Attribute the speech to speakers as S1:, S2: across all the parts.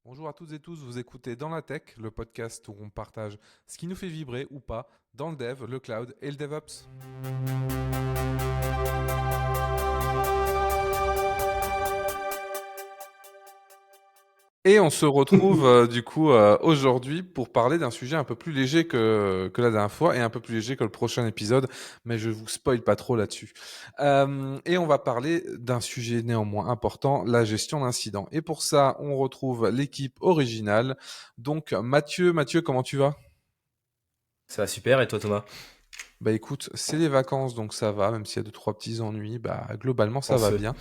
S1: Bonjour à toutes et tous, vous écoutez Dans la Tech, le podcast où on partage ce qui nous fait vibrer ou pas dans le dev, le cloud et le DevOps. Et on se retrouve aujourd'hui pour parler d'un sujet un peu plus léger que la dernière fois et un peu plus léger que le prochain épisode, mais je vous spoil pas trop là-dessus. Et on va parler d'un sujet néanmoins important, la gestion d'incidents. Et pour ça, on retrouve l'équipe originale. Donc Mathieu, comment tu vas?
S2: Ça va super, et toi Thomas?
S1: Bah écoute, c'est les vacances donc ça va, même s'il y a deux trois petits ennuis, bah globalement ça va
S2: Chanceux.
S1: bien.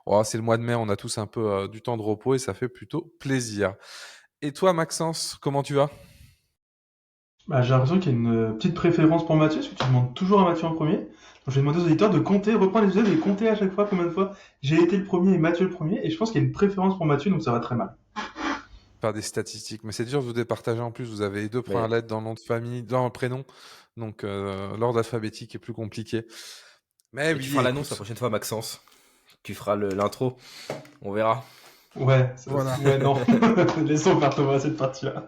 S1: Oh, c'est le mois de mai, on a tous un peu du temps de repos et ça fait plutôt plaisir. Et toi Maxence, comment tu vas?
S3: J'ai l'impression qu'il y a une petite préférence pour Mathieu, parce que tu demandes toujours à Mathieu en premier. Donc je vais demander aux auditeurs de compter, reprendre les épisodes et compter à chaque fois combien de fois j'ai été le premier et Mathieu le premier. Et je pense qu'il y a une préférence pour Mathieu, donc ça va très mal.
S1: Faire des statistiques, mais c'est dur de vous départager en plus, vous avez les deux premières
S2: Mais
S1: lettres dans le nom de famille, dans le prénom, donc l'ordre alphabétique est plus compliqué. Mais
S2: et tu
S1: oui,
S2: feras l'annonce la
S1: écoute,
S2: prochaine fois, Maxence. Tu feras l'intro. On verra.
S3: Ouais,
S1: voilà.
S3: ouais, non. Laissons faire Thomas cette partie-là.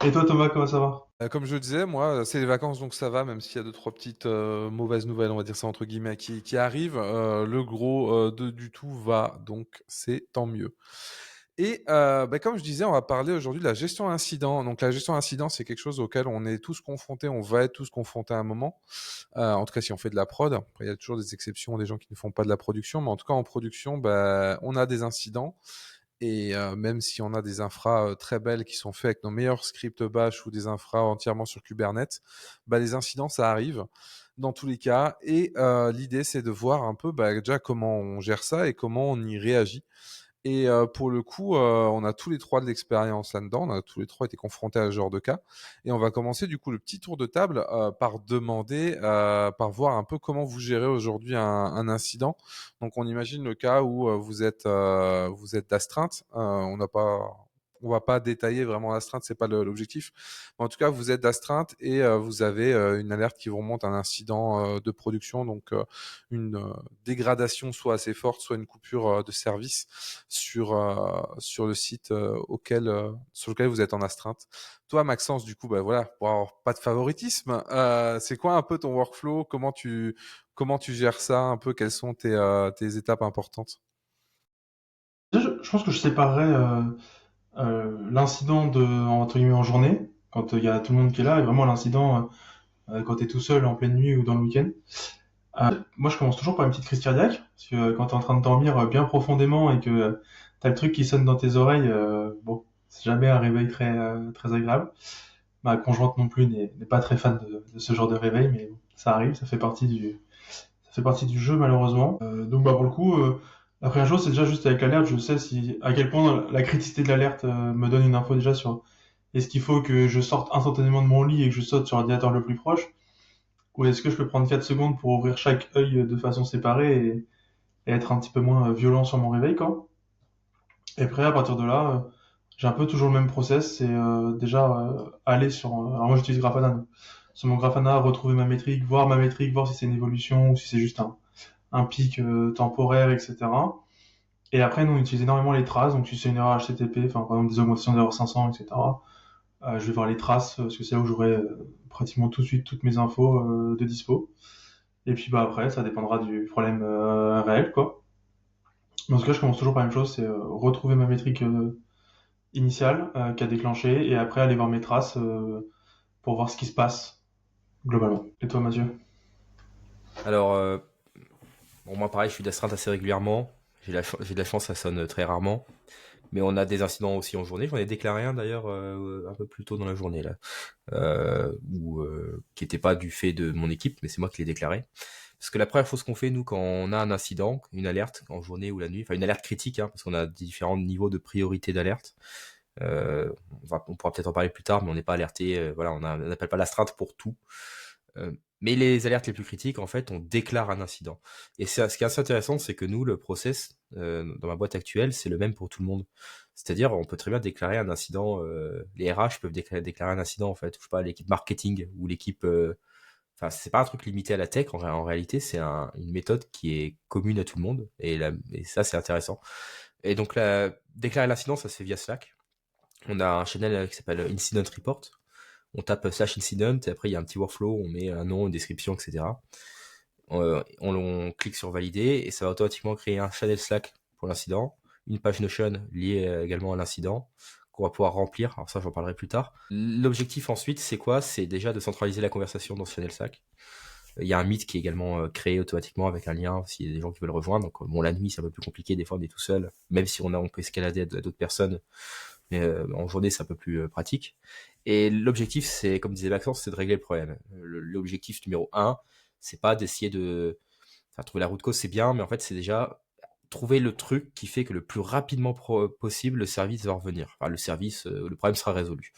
S3: Et toi Thomas, comment ça va?
S1: Comme je le disais, moi, c'est les vacances, donc ça va, même s'il y a deux, trois petites mauvaises nouvelles, on va dire ça entre guillemets, qui arrivent. Le gros du tout va, donc c'est tant mieux. Et comme je disais, on va parler aujourd'hui de la gestion d'incidents. Donc la gestion d'incidents, c'est quelque chose auquel on est tous confrontés, on va être tous confrontés à un moment. En tout cas, si on fait de la prod. Après, il y a toujours des exceptions, des gens qui ne font pas de la production, mais en tout cas, en production, on a des incidents. Et même si on a des infras très belles qui sont faits avec nos meilleurs scripts bash ou des infras entièrement sur Kubernetes, les incidents, ça arrive dans tous les cas. Et l'idée, c'est de voir un peu déjà comment on gère ça et comment on y réagit. Et pour le coup, on a tous les 3 de l'expérience là-dedans. On a tous les 3 été confrontés à ce genre de cas et on va commencer du coup le petit tour de table, par demander, par voir un peu comment vous gérez aujourd'hui un incident. Donc on imagine le cas où, vous êtes d'astreinte, on va pas détailler vraiment l'astreinte, c'est pas l'objectif. Mais en tout cas, vous êtes d'astreinte et vous avez, une alerte qui vous remonte à un incident, de production, donc une, dégradation soit assez forte, soit une coupure, de service sur le site sur lequel vous êtes en astreinte. Toi, Maxence, du coup, voilà, pour avoir pas de favoritisme, c'est quoi un peu ton workflow? Comment tu gères ça un peu? Quelles sont tes étapes importantes?
S3: Déjà, je pense que je séparerais l'incident de, entre guillemets, en journée, quand il y a tout le monde qui est là, et vraiment l'incident quand t'es tout seul en pleine nuit ou dans le week-end. Moi, je commence toujours par une petite crise cardiaque, parce que quand t'es en train de dormir bien profondément et que t'as le truc qui sonne dans tes oreilles, bon, c'est jamais un réveil très agréable. Ma conjointe non plus n'est pas très fan de ce genre de réveil, mais bon, ça arrive, ça fait partie du jeu malheureusement. Donc pour le coup, la première chose c'est déjà juste avec l'alerte, je sais si à quel point la criticité de l'alerte me donne une info déjà sur est-ce qu'il faut que je sorte instantanément de mon lit et que je saute sur l'ordinateur le plus proche, ou est-ce que je peux prendre 4 secondes pour ouvrir chaque œil de façon séparée et être un petit peu moins violent sur mon réveil, quoi. Et après, à partir de là, j'ai un peu toujours le même process, c'est déjà aller sur... alors moi j'utilise Grafana, donc. Sur mon Grafana, retrouver ma métrique, voir si c'est une évolution ou si c'est juste un pic temporaire, etc. Et après, nous on utilise énormément les traces, donc si c'est une erreur HTTP, enfin par exemple des augmentations d'erreur 500, etc. Je vais voir les traces, parce que c'est là où j'aurai pratiquement tout de suite toutes mes infos de dispo. Et puis après, ça dépendra du problème réel, quoi. Dans ce cas, je commence toujours par la même chose, c'est retrouver ma métrique initiale qui a déclenché, et après aller voir mes traces pour voir ce qui se passe globalement. Et toi, Mathieu?
S2: Alors, bon, moi pareil, je suis d'astreinte assez régulièrement. J'ai de la chance, ça sonne très rarement. Mais on a des incidents aussi en journée. J'en ai déclaré un d'ailleurs un peu plus tôt dans la journée là, qui n'était pas du fait de mon équipe, mais c'est moi qui l'ai déclaré. Parce que la première chose qu'on fait, nous, quand on a un incident, une alerte, en journée ou la nuit, enfin une alerte critique, hein, parce qu'on a différents niveaux de priorité d'alerte. On pourra peut-être en parler plus tard, mais on n'est pas alerté. Voilà, on n'appelle pas l'astreinte pour tout. Mais les alertes les plus critiques, en fait, on déclare un incident. Et ce qui est assez intéressant, c'est que nous, le process dans ma boîte actuelle, c'est le même pour tout le monde. C'est-à-dire, on peut très bien déclarer un incident. Les RH peuvent déclarer un incident, en fait. Je sais pas, l'équipe marketing ou l'équipe. Enfin, c'est pas un truc limité à la tech. En réalité, c'est une méthode qui est commune à tout le monde. Et ça, c'est intéressant. Et donc, déclarer l'incident, ça se fait via Slack. On a un channel qui s'appelle Incident Report. On tape /incident et après il y a un petit workflow, on met un nom, une description, etc. On clique sur valider et ça va automatiquement créer un channel Slack pour l'incident, une page Notion liée également à l'incident qu'on va pouvoir remplir. Alors ça, j'en parlerai plus tard. L'objectif ensuite, c'est quoi? C'est déjà de centraliser la conversation dans ce channel Slack. Il y a un Meet qui est également créé automatiquement avec un lien s'il y a des gens qui veulent rejoindre. Donc bon, la nuit, c'est un peu plus compliqué. Des fois, on est tout seul, même si on peut escalader à d'autres personnes. Mais en journée, c'est un peu plus pratique. Et l'objectif, c'est, comme disait Maxence, c'est de régler le problème. L'objectif numéro 1, c'est pas d'essayer de... Enfin, trouver la route cause, c'est bien, mais en fait, c'est déjà trouver le truc qui fait que le plus rapidement possible, le service va revenir. Enfin, le problème sera résolu.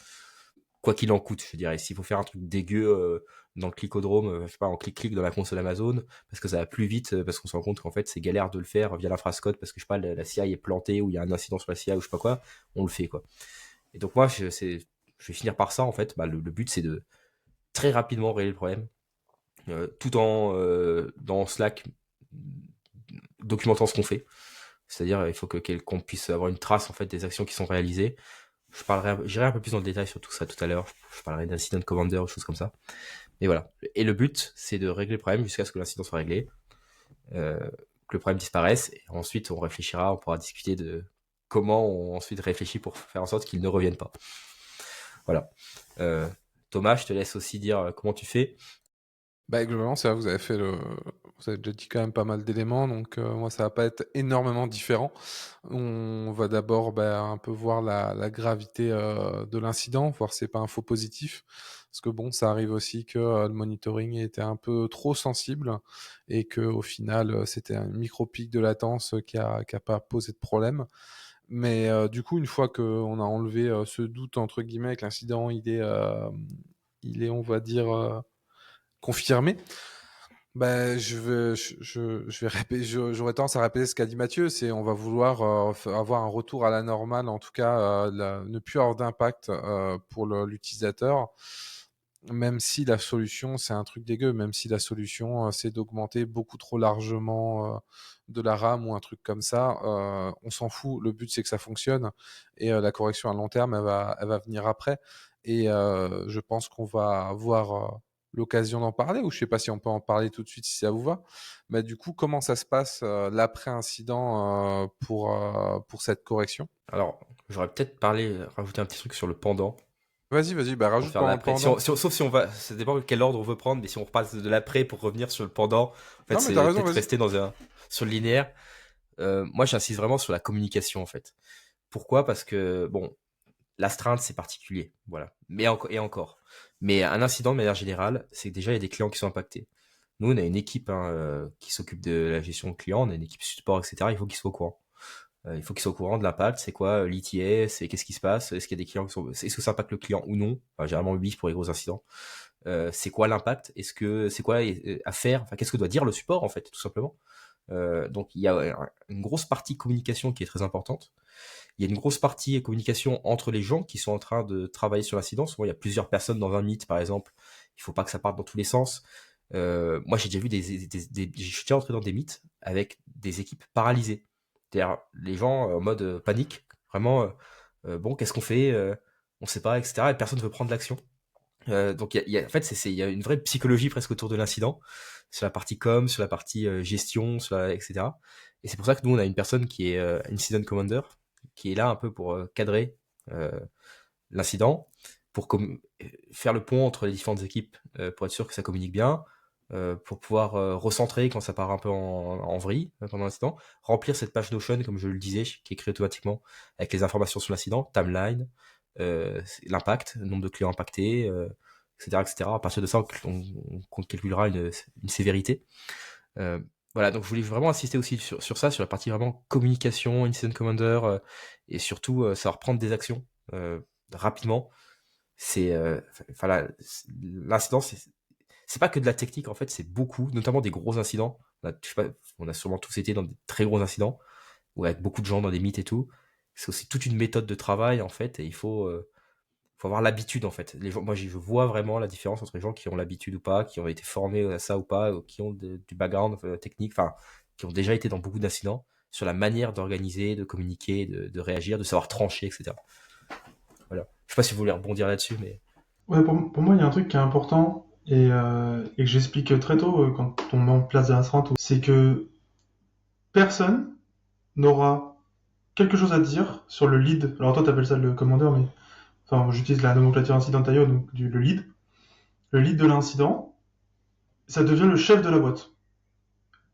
S2: Quoi qu'il en coûte, je dirais. S'il faut faire un truc dégueu dans le clicodrome, je sais pas, en clic-clic dans la console Amazon, parce que ça va plus vite, parce qu'on se rend compte qu'en fait, c'est galère de le faire via l'infrascode, parce que je sais pas, la CI est plantée, ou il y a un incident sur la CI, ou je sais pas quoi, on le fait, quoi. Et donc moi, je vais finir par ça, en fait. Bah, le but, c'est de très rapidement régler le problème, tout en dans Slack documentant ce qu'on fait. C'est-à-dire, il faut qu'on puisse avoir une trace en fait des actions qui sont réalisées. J'irai un peu plus dans le détail sur tout ça tout à l'heure. Je parlerai d'incident commander ou choses comme ça. Mais voilà. Et le but, c'est de régler le problème jusqu'à ce que l'incident soit réglé, que le problème disparaisse. Et ensuite, on réfléchira, on pourra discuter de comment on ensuite réfléchit pour faire en sorte qu'il ne revienne pas. Voilà. Thomas, je te laisse aussi dire comment tu fais.
S1: Bah, globalement, c'est vrai, vous avez déjà dit quand même pas mal d'éléments, donc moi, ça va pas être énormément différent. On va d'abord, bah, un peu voir la gravité de l'incident, voir si c'est pas un faux positif. Parce que bon, ça arrive aussi que le monitoring était un peu trop sensible et que au final, c'était un micro-pic de latence qui a pas posé de problème. Mais du coup, une fois qu'on a enlevé ce doute entre guillemets, que l'incident il est, on va dire, confirmé. Ben, j'aurais tendance à répéter ce qu'a dit Mathieu, c'est on va vouloir avoir un retour à la normale, en tout cas ne plus avoir d'impact pour l'utilisateur, même si la solution, c'est un truc dégueu, même si la solution, c'est d'augmenter beaucoup trop largement de la RAM ou un truc comme ça, on s'en fout, le but c'est que ça fonctionne et la correction à long terme, elle va venir après et je pense qu'on va avoir l'occasion d'en parler ou je sais pas si on peut en parler tout de suite si ça vous va. Mais du coup, comment ça se passe l'après-incident pour cette correction?
S2: Alors, j'aurais peut-être rajouter un petit truc sur le pendant.
S1: Vas-y, bah
S2: Pour
S1: rajoute
S2: faire
S1: pendant le
S2: l'après.
S1: pendant.
S2: Sauf si on va, ça dépend quel ordre on veut prendre, mais si on repasse de l'après pour revenir sur le pendant, en fait,
S1: Non mais t'as
S2: c'est
S1: raison,
S2: peut-être
S1: vas-y.
S2: rester sur le linéaire. Moi, j'insiste vraiment sur la communication, en fait. Pourquoi? Parce que, bon, l'astreinte, c'est particulier, voilà. Et encore. Mais un incident, de manière générale, c'est que déjà, il y a des clients qui sont impactés. Nous, on a une équipe qui s'occupe de la gestion de clients, on a une équipe support, etc. Il faut qu'ils soient au courant. Il faut qu'ils soient au courant de l'impact, c'est quoi l'ETA, c'est qu'est-ce qui se passe, est-ce qu'il y a des clients est-ce que ça impacte le client ou non, enfin, généralement oui pour les gros incidents. C'est quoi l'impact, c'est quoi à faire, enfin qu'est-ce que doit dire le support en fait, tout simplement. Donc il y a une grosse partie communication qui est très importante. Il y a une grosse partie communication entre les gens qui sont en train de travailler sur l'incident. Souvent il y a plusieurs personnes dans un meet par exemple. Il faut pas que ça parte dans tous les sens. Moi j'ai déjà vu je suis déjà entré dans des meets avec des équipes paralysées. C'est-à-dire les gens en mode panique, vraiment, bon, qu'est-ce qu'on fait, on sait pas, etc. Et personne ne veut prendre l'action. Donc en fait, il y a une vraie psychologie presque autour de l'incident, sur la partie com, sur la partie gestion, etc. Et c'est pour ça que nous, on a une personne qui est Incident Commander, qui est là un peu pour cadrer euh, l'incident, pour faire le pont entre les différentes équipes, pour être sûr que ça communique bien, pour pouvoir recentrer quand ça part un peu en vrille pendant l'incident, remplir cette page Notion, comme je le disais, qui est créée automatiquement avec les informations sur l'incident, timeline, l'impact, le nombre de clients impactés, etc., etc. À partir de ça, on calculera une sévérité. Voilà, donc je voulais vraiment insister aussi sur ça, sur la partie vraiment communication, incident commander, et surtout savoir prendre des actions rapidement. C'est, enfin, l'incident, c'est pas que de la technique en fait, c'est beaucoup, notamment des gros incidents. Je sais pas, on a sûrement tous été dans des très gros incidents, ou avec beaucoup de gens dans des mythes et tout. C'est aussi toute une méthode de travail en fait, et faut avoir l'habitude en fait. Les gens, moi je vois vraiment la différence entre les gens qui ont l'habitude ou pas, qui ont été formés à ça ou pas, ou qui ont du background technique, enfin qui ont déjà été dans beaucoup d'incidents, sur la manière d'organiser, de communiquer, de réagir, de savoir trancher, etc. Voilà. Je sais pas si vous voulez rebondir là-dessus, mais...
S3: Ouais, pour moi, il y a un truc qui est important et que j'explique très tôt quand on met en place des astreintes, c'est que personne n'aura quelque chose à dire sur le lead. Alors toi, t'appelles ça le commandeur, mais enfin, j'utilise la nomenclature incident IO, donc le lead. Le lead de l'incident, ça devient le chef de la boîte.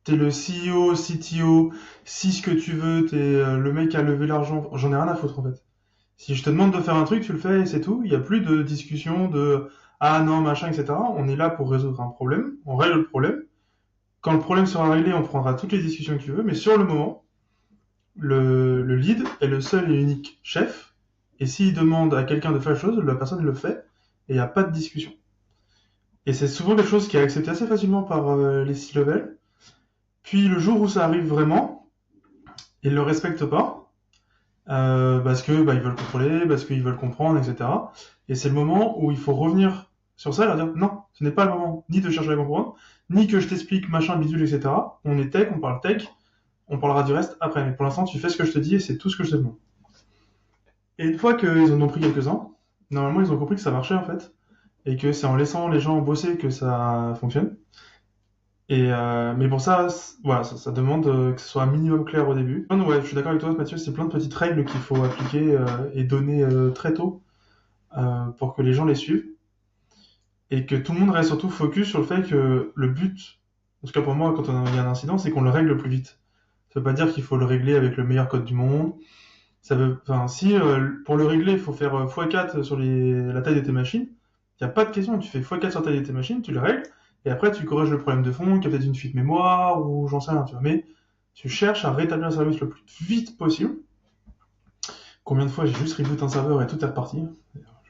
S3: T'es le CEO, CTO, si ce que tu veux, t'es le mec qui a levé l'argent. J'en ai rien à foutre en fait. Si je te demande de faire un truc, tu le fais et c'est tout. Il n'y a plus de discussion de ah non, machin, etc. On est là pour résoudre un problème. On règle le problème. Quand le problème sera réglé, on prendra toutes les discussions que tu veux. Mais sur le moment, le lead est le seul et unique chef. Et s'il demande à quelqu'un de faire la chose, la personne le fait. Et il n'y a pas de discussion. Et c'est souvent quelque chose qui est accepté assez facilement par les C-level. Puis le jour où ça arrive vraiment, ils le respectent pas. Parce que bah, ils veulent contrôler, parce qu'ils veulent comprendre, etc. Et c'est le moment où il faut revenir sur ça et leur dire non, ce n'est pas le moment ni de chercher à comprendre, ni que je t'explique machin, bidule, etc. On est tech, on parle tech, on parlera du reste après. Mais pour l'instant, tu fais ce que je te dis et c'est tout ce que je te demande. Et une fois qu'ils en ont pris quelques-uns, normalement, ils ont compris que ça marchait en fait. Et que c'est en laissant les gens bosser que ça fonctionne. Mais pour ça, voilà, ça demande que ce soit un minimum clair au début. Non, ouais, je suis d'accord avec toi, Mathieu, c'est plein de petites règles qu'il faut appliquer et donner très tôt pour que les gens les suivent et que tout le monde reste surtout focus sur le fait que le but, en tout cas pour moi, quand il y a un incident, c'est qu'on le règle le plus vite. Ça veut pas dire qu'il faut le régler avec le meilleur code du monde. Enfin, si pour le régler, il faut faire x4 sur la taille de tes machines, il n'y a pas de question. Tu fais x4 sur la taille de tes machines, tu le règles, et après tu corriges le problème de fond, qu'il y a peut-être une fuite mémoire, ou j'en sais rien, tu vois. Mais tu cherches à rétablir le service le plus vite possible. Combien de fois j'ai juste reboot un serveur et tout est reparti?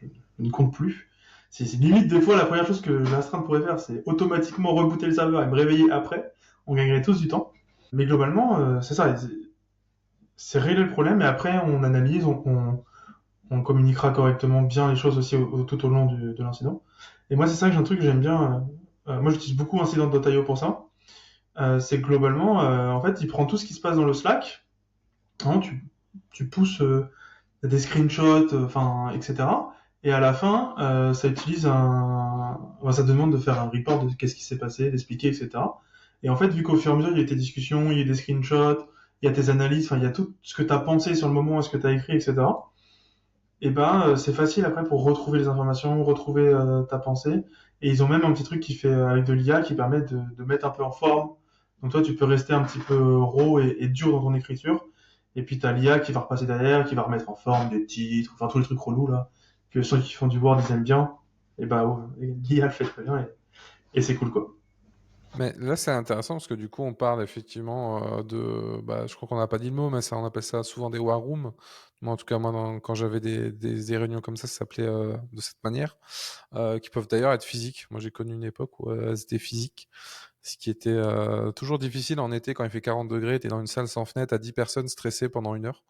S3: Je ne compte plus. C'est limite des fois la première chose que l'astreinte pourrait faire, c'est automatiquement rebooter le serveur et me réveiller après. On gagnerait tous du temps. Mais globalement, c'est ça. C'est régler le problème et après on analyse, on communiquera correctement bien les choses aussi tout au long de l'incident. Et moi, c'est ça que j'ai un truc que j'aime bien. Moi, j'utilise beaucoup Incident.io pour ça. C'est que globalement, en fait, il prend tout ce qui se passe dans le Slack. Hein, tu pousses des screenshots, enfin, etc. Et à la fin, ça utilise ça demande de faire un report de qu'est-ce qui s'est passé, d'expliquer, etc. Et en fait, vu qu'au fur et à mesure, il y a tes discussions, il y a des screenshots, il y a tes analyses, enfin, il y a tout ce que tu as pensé sur le moment, ce que tu as écrit, etc. Et ben c'est facile après pour retrouver les informations, retrouver ta pensée. Et ils ont même un petit truc qui fait avec de l'IA qui permet de mettre un peu en forme. Donc toi tu peux rester un petit peu raw et dur dans ton écriture. Et puis t'as l'IA qui va repasser derrière, qui va remettre en forme des titres, enfin tous les trucs relous là, que ceux qui font du Word ils aiment bien. Et bah ouais, l'IA le fait très bien et c'est cool quoi.
S1: Mais là, c'est intéressant parce que du coup, on parle effectivement je crois qu'on n'a pas dit le mot, mais ça, on appelle ça souvent des war rooms. Moi, en tout cas, moi, quand j'avais des réunions comme ça s'appelait de cette manière, qui peuvent d'ailleurs être physiques. Moi, j'ai connu une époque où c'était physique, ce qui était toujours difficile en été quand il fait 40 degrés, t'es dans une salle sans fenêtre à 10 personnes stressées pendant 1 heure.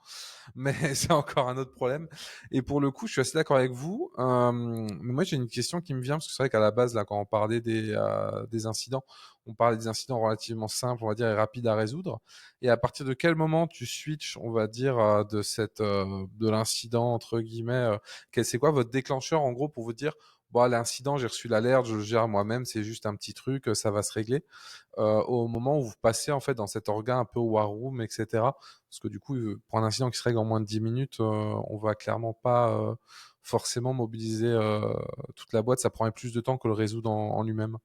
S1: Mais c'est encore un autre problème. Et pour le coup, je suis assez d'accord avec vous. Mais moi, j'ai une question qui me vient, parce que c'est vrai qu'à la base, là, quand on parlait des incidents, on parlait des incidents relativement simples, on va dire, et rapides à résoudre. Et à partir de quel moment tu switches, on va dire, de l'incident, entre guillemets, c'est quoi votre déclencheur, en gros, pour vous dire, bon, l'incident, j'ai reçu l'alerte, je le gère moi-même, c'est juste un petit truc, ça va se régler. Au moment où vous passez, en fait, dans cet orga un peu war room, etc. Parce que du coup, pour un incident qui se règle en moins de 10 minutes, on va clairement pas forcément mobiliser toute la boîte. Ça prendrait plus de temps que le résoudre en lui-même.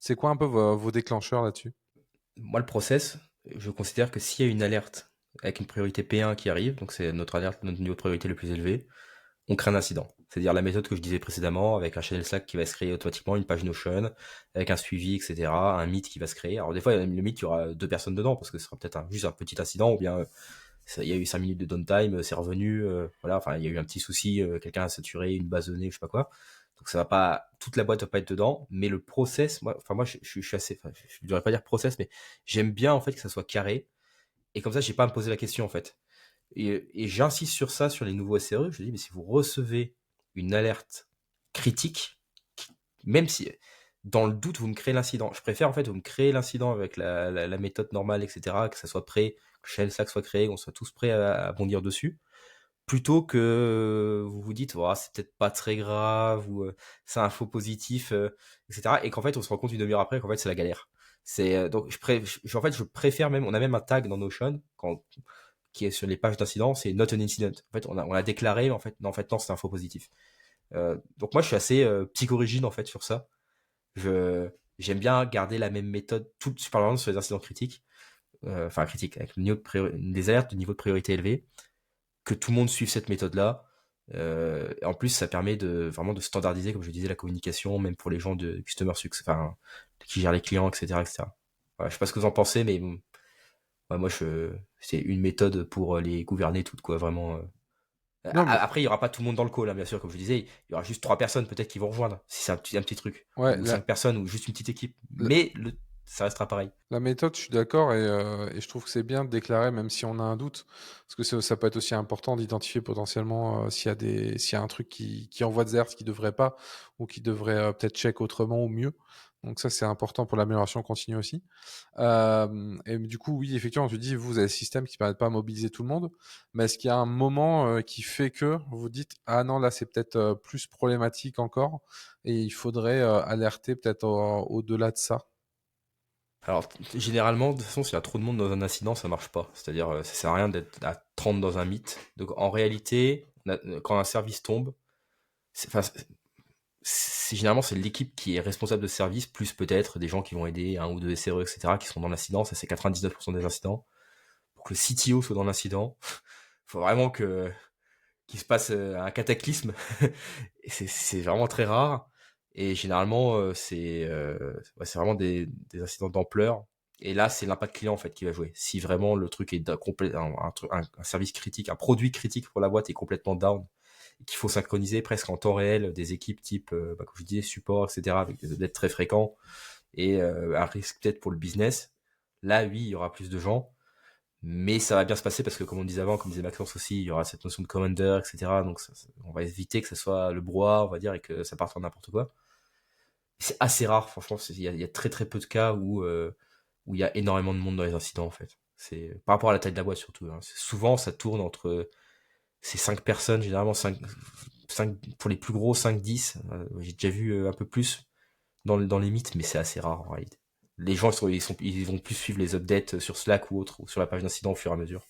S1: C'est quoi un peu vos déclencheurs là-dessus?
S2: Moi, le process, je considère que s'il y a une alerte avec une priorité P1 qui arrive, donc c'est notre alerte, notre niveau de priorité le plus élevé, on crée un incident. C'est-à-dire la méthode que je disais précédemment, avec un channel Slack qui va se créer automatiquement, une page Notion, avec un suivi, etc., un meet qui va se créer. Alors des fois, le meet, il y aura 2 personnes dedans, parce que ce sera peut-être juste un petit incident, ou bien il y a eu 5 minutes de downtime, c'est revenu, voilà, enfin, il y a eu un petit souci, quelqu'un a saturé une base de données, je sais pas quoi. Donc ça va pas, toute la boîte va pas être dedans, mais le process, moi, je suis assez, enfin, je devrais pas dire process, mais j'aime bien, en fait, que ça soit carré, et comme ça, j'ai pas à me poser la question, en fait. Et j'insiste sur ça, sur les nouveaux SRE, je dis, mais si vous recevez une alerte critique, même si, dans le doute, vous me créez l'incident. Je préfère, en fait, vous me créez l'incident avec la méthode normale, etc., que ça soit prêt, Slack soit créé, on soit tous prêts à bondir dessus, plutôt que vous vous dites, oh, c'est peut-être pas très grave, ou c'est un faux positif, etc. Et qu'en fait, on se rend compte une demi-heure après qu'en fait, c'est la galère. Donc, en fait, je préfère même, on a même un tag dans Notion, qui est sur les pages d'incident, c'est not an incident. En fait, on a déclaré, mais en fait, non, c'est un faux positif. Donc moi, je suis assez psychorigide, en fait, sur ça. J'aime bien garder la même méthode, je parle vraiment sur les incidents critiques, enfin critiques, avec des alertes de niveau de priorité élevé, que tout le monde suive cette méthode-là. Et en plus, ça permet vraiment de standardiser, comme je disais, la communication, même pour les gens de customer success, enfin, qui gèrent les clients, etc., etc. Voilà, je sais pas ce que vous en pensez, mais ouais, moi, c'est une méthode pour les gouverner toutes, quoi, vraiment.
S1: Non, mais
S2: Après, il y aura pas tout le monde dans le call, hein, bien sûr, comme je disais, il y aura juste 3 personnes peut-être qui vont rejoindre, si c'est un petit truc,
S1: ouais,
S2: ou 5 personnes, ou juste une petite équipe.
S1: la,
S2: Mais ça restera pareil.
S1: la méthode, je suis d'accord, et je trouve que c'est bien de déclarer même si on a un doute, parce que ça peut être aussi important d'identifier potentiellement s'il y a un truc qui envoie des alertes qui devrait pas, ou qui devrait peut-être check autrement ou mieux. Donc ça, c'est important pour l'amélioration continue aussi. Et du coup, oui, effectivement, tu dis, vous avez le système qui ne permet pas de mobiliser tout le monde, mais est-ce qu'il y a un moment qui fait que vous dites, ah non, là, c'est peut-être plus problématique encore, et il faudrait alerter peut-être au-delà de ça?
S2: Alors, généralement, de toute façon, s'il y a trop de monde dans un incident, ça marche pas. C'est-à-dire, ça sert à rien d'être à 30 dans un meet. Donc, en réalité, quand un service tombe, enfin, généralement, c'est l'équipe qui est responsable de ce service, plus peut-être des gens qui vont aider, un ou deux SRE, etc., qui sont dans l'incident. Ça, c'est 99% des incidents. Pour que le CTO soit dans l'incident, faut vraiment qu'il se passe un cataclysme. Et c'est vraiment très rare. Et généralement, c'est vraiment des incidents d'ampleur. Et là, c'est l'impact client en fait qui va jouer. Si vraiment le truc est un service critique, un produit critique pour la boîte est complètement down, et qu'il faut synchroniser presque en temps réel des équipes type, comme je disais, support, etc., avec des updates très fréquents, et un risque peut-être pour le business, là, oui, il y aura plus de gens. Mais ça va bien se passer parce que, comme on disait avant, comme disait Maxence aussi, il y aura cette notion de commander, etc. Donc, on va éviter que ce soit le brouhaha, on va dire, et que ça parte en n'importe quoi. C'est assez rare, franchement. Il y a très très peu de cas où il y a énormément de monde dans les incidents, en fait. C'est par rapport à la taille de la boîte surtout. Hein. Souvent, ça tourne entre ces 5 personnes, généralement 5 pour les plus gros, 5-10. J'ai déjà vu un peu plus dans les mythes, mais c'est assez rare en réalité. Les gens, ils vont plus suivre les updates sur Slack ou autre, ou sur la page d'incident au fur et à mesure.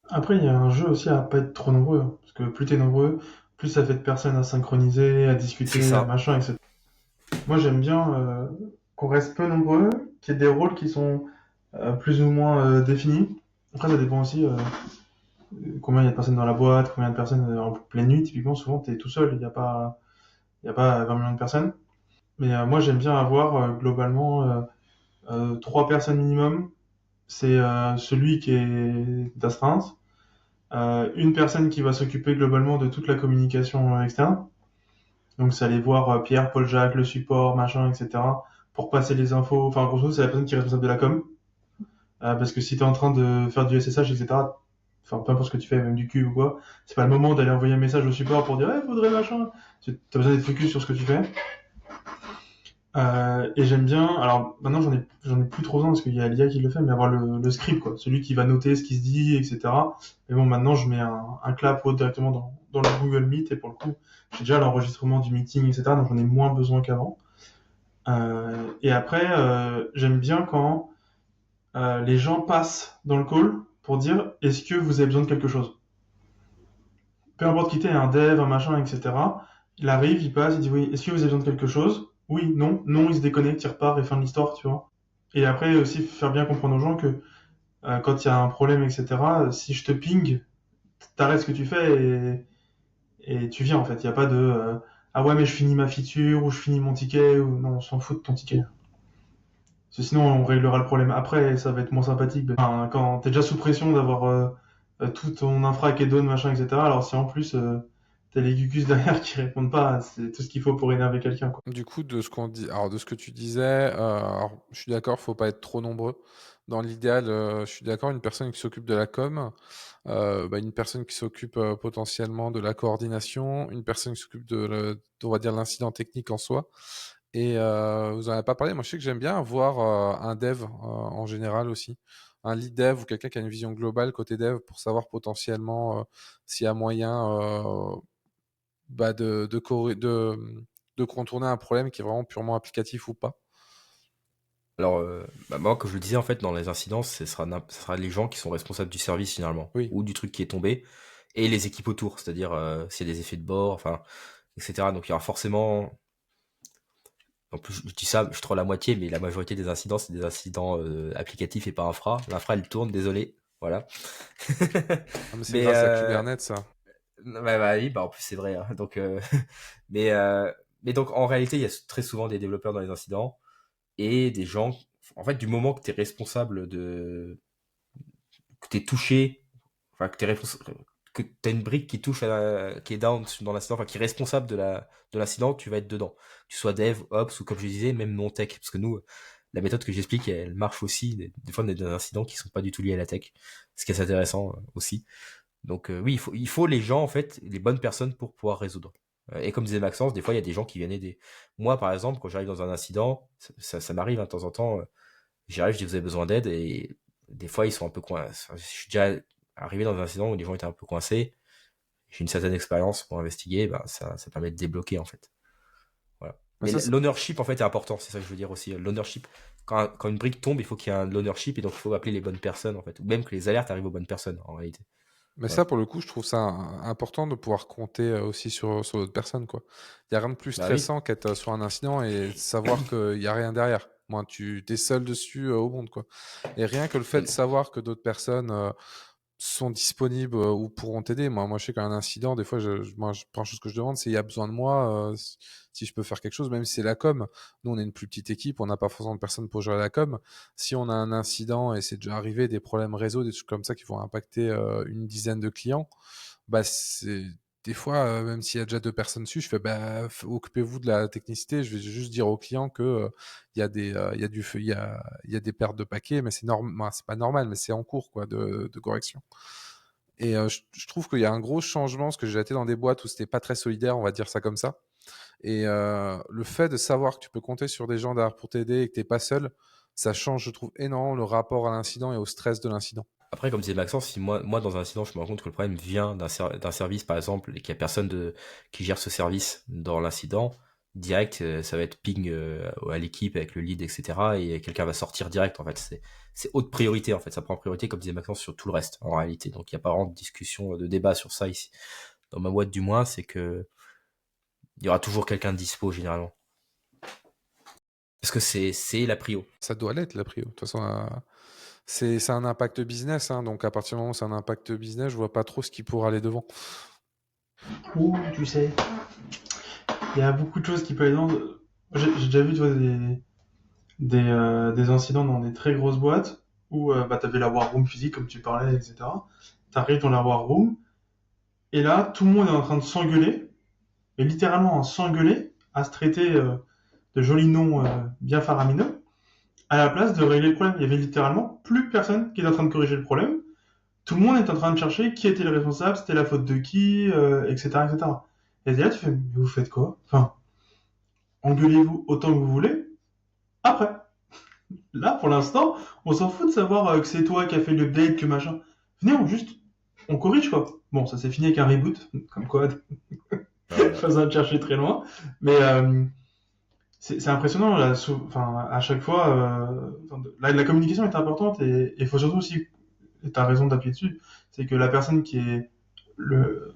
S3: Après, il y a un jeu aussi à pas être trop nombreux, hein, parce que plus t'es nombreux, plus ça fait de personnes à synchroniser, à
S2: C'est
S3: discuter, à
S2: ça.
S3: machin, etc. Moi, j'aime bien qu'on reste peu nombreux, qu'il y ait des rôles qui sont plus ou moins définis. Après, ça dépend aussi combien il y a de personnes dans la boîte, combien de personnes en pleine nuit. Typiquement, souvent, t'es tout seul, il y a pas 20 millions de personnes. Mais moi, j'aime bien avoir globalement 3 personnes minimum. C'est celui qui est d'astreinte, une personne qui va s'occuper globalement de toute la communication externe. Donc, c'est aller voir Pierre, Paul, Jacques, le support, machin, etc. pour passer les infos. Enfin, grosso modo, c'est la personne qui est responsable de la com. Parce que si tu es en train de faire du SSH, etc., enfin, peu importe ce que tu fais, même du cul ou quoi, c'est pas le moment d'aller envoyer un message au support pour dire, faudrait machin. Tu as besoin d'être focus sur ce que tu fais. Et j'aime bien, alors maintenant j'en ai plus trop besoin parce qu'il y a l'IA qui le fait, mais avoir le script, quoi, celui qui va noter ce qui se dit, etc. Mais bon, maintenant je mets un clap ou autre directement dans le Google Meet et pour le coup, j'ai déjà l'enregistrement du meeting, etc. Donc j'en ai moins besoin qu'avant. Et après, j'aime bien quand les gens passent dans le call pour dire est-ce que vous avez besoin de quelque chose. Peu importe qui t'es, un dev, un machin, etc. Il arrive, il passe, il dit oui, est-ce que vous avez besoin de quelque chose? Oui, non, non, il se déconnecte, il repart et fin de l'histoire, tu vois. Et après aussi faire bien comprendre aux gens que quand il y a un problème, etc., si je te ping, t'arrêtes ce que tu fais et tu viens en fait. Il n'y a pas de ah ouais mais je finis ma feature ou je finis mon ticket ou non, on s'en fout de ton ticket. Parce que sinon on réglera le problème après et ça va être moins sympathique. Enfin, quand t'es déjà sous pression d'avoir tout ton infra qui est down, machin, etc. Alors si en plus t'as les gugus derrière qui répondent pas, c'est tout ce qu'il faut pour énerver quelqu'un, quoi.
S1: Du coup, de ce qu'on dit, alors de ce que tu disais, alors, je suis d'accord, faut pas être trop nombreux. Dans l'idéal, je suis d'accord, une personne qui s'occupe de la com, une personne qui s'occupe potentiellement de la coordination, une personne qui s'occupe on va dire l'incident technique en soi. Et vous en avez pas parlé. Moi, je sais que j'aime bien avoir un dev en général aussi. un lead dev ou quelqu'un qui a une vision globale côté dev pour savoir potentiellement s'il y a moyen de contourner un problème qui est vraiment purement applicatif ou pas.
S2: Alors, moi, comme je le disais, en fait, dans les incidents, ce sera les gens qui sont responsables du service, généralement,
S1: Oui.
S2: ou du truc qui est tombé, et les équipes autour, c'est-à-dire s'il y a des effets de bord, enfin, etc. Donc, il y aura forcément... En plus, je dis ça, je troll la moitié, mais la majorité des incidents, c'est des incidents applicatifs et pas infra. L'infra, elle tourne, désolé. Voilà.
S1: Ah, mais c'est
S2: Mais,
S1: grâce à Kubernetes, ça.
S2: bah oui, bah en plus, c'est vrai. Hein. Donc, mais, euh, mais donc, en réalité, il y a très souvent des développeurs dans les incidents et des gens. En fait, du moment que tu es responsable que tu es touché, enfin, que tu que t'as une brique qui touche qui est down dans l'incident, enfin qui est responsable de l'incident, tu vas être dedans. Que tu sois dev, ops ou comme je disais, même non tech. Parce que nous, la méthode que j'explique, elle marche aussi. Des fois, on a des incidents qui sont pas du tout liés à la tech. Ce qui est assez intéressant aussi. Donc oui, il faut les gens, en fait, les bonnes personnes pour pouvoir résoudre. Et comme disait Maxence, des fois, il y a des gens qui viennent aider. Moi, par exemple, quand j'arrive dans un incident, ça m'arrive hein, de temps en temps, j'arrive, je dis vous avez besoin d'aide et des fois, ils sont un peu coincés. Je suis déjà arrivé dans un incident où les gens étaient un peu coincés. J'ai une certaine expérience pour investiguer, ben, ça permet de débloquer, en fait. Voilà.
S1: Mais
S2: Mais
S1: ça,
S2: l'ownership, en fait, est important. C'est ça que je veux dire aussi. L'ownership, quand une brique tombe, il faut qu'il y ait un ownership et donc il faut appeler les bonnes personnes, en fait. Ou même que les alertes arrivent aux bonnes personnes, en réalité.
S1: Mais
S2: Voilà.
S1: ça, pour le coup, je trouve ça important de pouvoir compter aussi sur d'autres personnes, quoi. Il y a rien de plus
S2: Bah oui.
S1: stressant qu'être sur un incident et savoir qu'il y a rien derrière. Moi, tu t'es seul dessus au monde, quoi. Et rien que le fait de savoir que d'autres personnes sont disponibles ou pourront t'aider. Moi, je sais qu'un incident, des fois, moi, première chose que je demande, c'est il y a besoin de moi, si je peux faire quelque chose, même si c'est la com. Nous, on est une plus petite équipe, on n'a pas forcément de personnes pour gérer la com. Si on a un incident et c'est déjà arrivé, des problèmes réseau, des trucs comme ça qui vont impacter une dizaine de clients, bah c'est des fois, même s'il y a déjà deux personnes dessus, je fais bah occupez-vous de la technicité. Je vais juste dire aux clients que il y a du feu, il y a des pertes de paquets, mais c'est normal, c'est pas normal, mais c'est en cours quoi de correction. Et je trouve qu'il y a un gros changement, parce que j'ai été dans des boîtes où c'était pas très solidaire, on va dire ça comme ça. Et le fait de savoir que tu peux compter sur des gens derrière pour t'aider et que t'es pas seul, ça change, je trouve, énormément le rapport à l'incident et au stress de l'incident.
S2: Après, comme disait Maxence, si moi, dans un incident, je me rends compte que le problème vient d'un service, par exemple, et qu'il n'y a personne qui gère ce service dans l'incident, direct, ça va être ping à l'équipe avec le lead, etc. Et quelqu'un va sortir direct, en fait. C'est haute priorité, en fait. Ça prend priorité, comme disait Maxence, sur tout le reste, en réalité. Donc, il n'y a pas vraiment de discussion, de débat sur ça ici. Dans ma boîte, du moins, c'est que il y aura toujours quelqu'un de dispo, généralement. Parce que c'est la prio.
S1: Ça doit l'être, la prio. De toute façon, c'est un impact business, hein, donc à partir du moment où c'est un impact business, je vois pas trop ce qui pourra aller devant.
S3: Ouh, tu sais, il y a beaucoup de choses qui peuvent aller dans. J'ai déjà vu, tu vois, des incidents dans des très grosses boîtes où bah, tu avais la war room physique, comme tu parlais, etc. Tu arrives dans la war room, et là, tout le monde est en train de s'engueuler, mais littéralement s'engueuler, à se traiter de jolis noms bien faramineux, à la place de régler le problème. Il y avait littéralement plus personne qui était en train de corriger le problème. Tout le monde est en train de chercher qui était le responsable, c'était la faute de qui, etc., etc. Et là, tu fais, mais vous faites quoi? Enfin, engueulez-vous autant que vous voulez, après. Là, pour l'instant, on s'en fout de savoir que c'est toi qui as fait l'update, que machin. Venez, on corrige, quoi. Bon, ça s'est fini avec un reboot, comme quoi,
S2: Voilà.
S3: pas besoin de chercher très loin. Mais c'est impressionnant, là, enfin, à chaque fois, la communication est importante et il faut surtout aussi, et tu as raison d'appuyer dessus, c'est que la personne qui est le,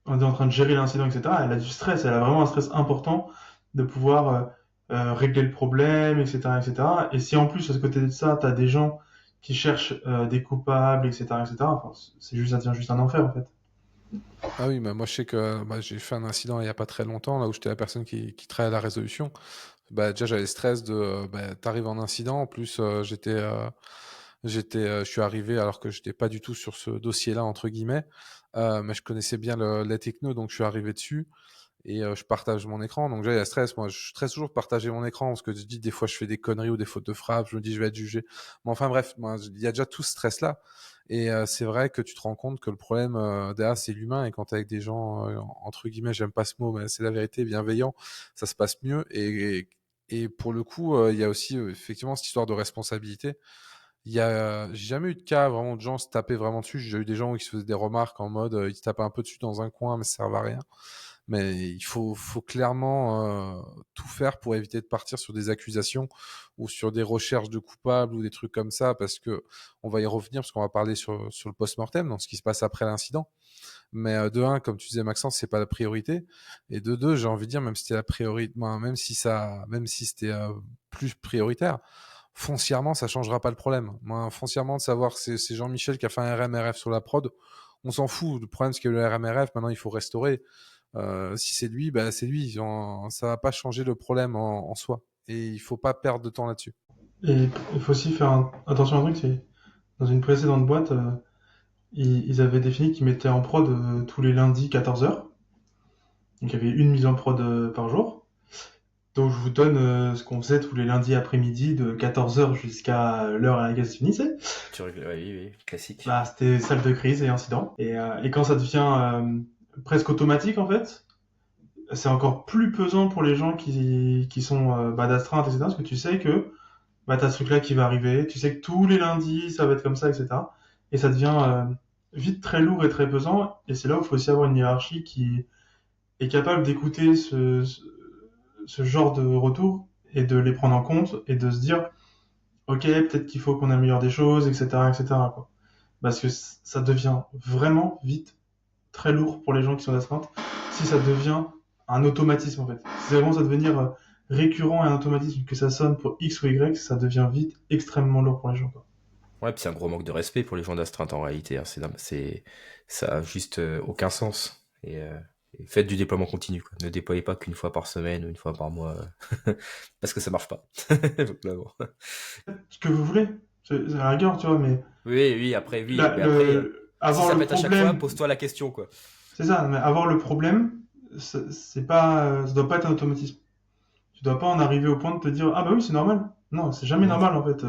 S3: on est en train de gérer l'incident, etc., elle a du stress, elle a vraiment un stress important de pouvoir régler le problème, etc., etc. Et cetera. Et si en plus, à ce côté de ça, tu as des gens qui cherchent des coupables, etc., etc., enfin, c'est juste, ça devient juste un enfer, en fait.
S1: Ah oui, bah moi je sais que bah, j'ai fait un incident il y a pas très longtemps, là où j'étais la personne qui travaille à la résolution. Bah, déjà j'avais le stress de bah, t'arrives en incident, en plus je suis arrivé alors que j'étais pas du tout sur ce dossier-là entre guillemets, mais je connaissais bien la techno, donc je suis arrivé dessus. Et je partage mon écran, donc déjà il y a stress. Moi, je stresse toujours de partager mon écran parce que je dis des fois je fais des conneries ou des fautes de frappe, je me dis je vais être jugé. Mais enfin bref, moi, il y a déjà tout ce stress-là. Et c'est vrai que tu te rends compte que le problème derrière c'est l'humain et quand t'es avec des gens entre guillemets, j'aime pas ce mot, mais c'est la vérité, bienveillants, ça se passe mieux. Et pour le coup, il y a aussi effectivement cette histoire de responsabilité. J'ai jamais eu de cas vraiment de gens se taper vraiment dessus. J'ai eu des gens qui se faisaient des remarques en mode ils se tapaient un peu dessus dans un coin, mais ça servait à rien. Mais faut clairement tout faire pour éviter de partir sur des accusations ou sur des recherches de coupables ou des trucs comme ça, parce que on va y revenir, parce qu'on va parler sur le post-mortem, donc ce qui se passe après l'incident. Mais de un, comme tu disais Maxence, c'est pas la priorité. Et de deux, j'ai envie de dire, même si c'était la priorité, même si c'était plus prioritaire, foncièrement, ça changera pas le problème. Moi, foncièrement, de savoir que c'est Jean-Michel qui a fait un RMRF sur la prod, on s'en fout. Le problème, c'est que le RMRF, maintenant, il faut restaurer. Si c'est lui, bah, c'est lui. Ça va pas changer le problème en soi. Et il faut pas perdre de temps là-dessus.
S3: Et il faut aussi faire attention à un truc, c'est dans une précédente boîte, ils avaient défini qu'ils mettaient en prod tous les lundis 14 heures. Donc il y avait une mise en prod par jour. Donc je vous donne ce qu'on faisait tous les lundis après-midi de 14 heures jusqu'à l'heure à laquelle se finissait.
S2: Oui, classique.
S3: Bah, c'était salle de crise et incident. Et quand ça devient presque automatique en fait, c'est encore plus pesant pour les gens qui sont d'astreinte, etc. Parce que tu sais que bah, t'as ce truc-là qui va arriver, tu sais que tous les lundis ça va être comme ça, etc. Et ça devient vite très lourd et très pesant. Et c'est là où il faut aussi avoir une hiérarchie qui est capable d'écouter ce genre de retour et de les prendre en compte et de se dire ok, peut-être qu'il faut qu'on améliore des choses, etc., etc., quoi. Parce que ça devient vraiment vite très lourd pour les gens qui sont d'astreinte si ça devient un automatisme en fait. Si ça commence à devenir récurrent et un automatisme que ça sonne pour X ou Y, ça devient vite extrêmement lourd pour les gens, quoi.
S2: Ouais, puis c'est un gros manque de respect pour les gens d'astreinte en réalité. Hein. Ça a juste aucun sens. Et faites du déploiement continu. Quoi. Ne déployez pas qu'une fois par semaine ou une fois par mois, parce que ça marche pas. Vraiment.
S3: Ce que vous voulez, c'est à la rigueur, tu vois, mais
S2: Oui, après, oui, mais après, si
S3: avoir
S2: ça
S3: le
S2: pète à chaque fois,
S3: problème,
S2: pose-toi la question, quoi.
S3: c'est ça, mais avoir le problème, c'est pas, ça doit pas être un automatisme. Tu dois pas en arriver au point de te dire ah bah oui c'est normal. Non, c'est jamais
S2: Mhm.
S3: normal en fait.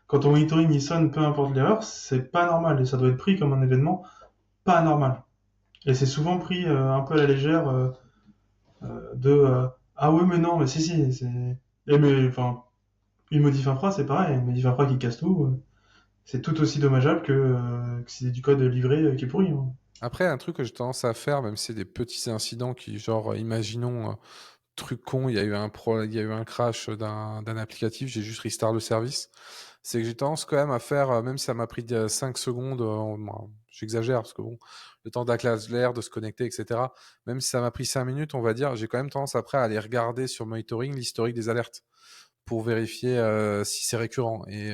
S3: Quand ton monitoring il sonne, peu importe l'erreur, c'est pas normal et ça doit être pris comme un événement pas normal. Et c'est souvent pris un peu à la légère ah ouais mais non mais si c'est et mais enfin une modif infra c'est pareil, une modif infra qui casse tout, c'est tout aussi dommageable que c'est du code livré qui est pourri, hein.
S1: Après, un truc que j'ai tendance à faire, même si c'est des petits incidents qui, genre, imaginons, truc con, il y a eu un crash d'un applicatif, j'ai juste restart le service. C'est que j'ai tendance quand même à faire, même si ça m'a pris 5 secondes, j'exagère parce que bon, le temps d'acclaser l'air, de se connecter, etc. Même si ça m'a pris 5 minutes, on va dire, j'ai quand même tendance après à aller regarder sur monitoring l'historique des alertes pour vérifier si c'est récurrent. Et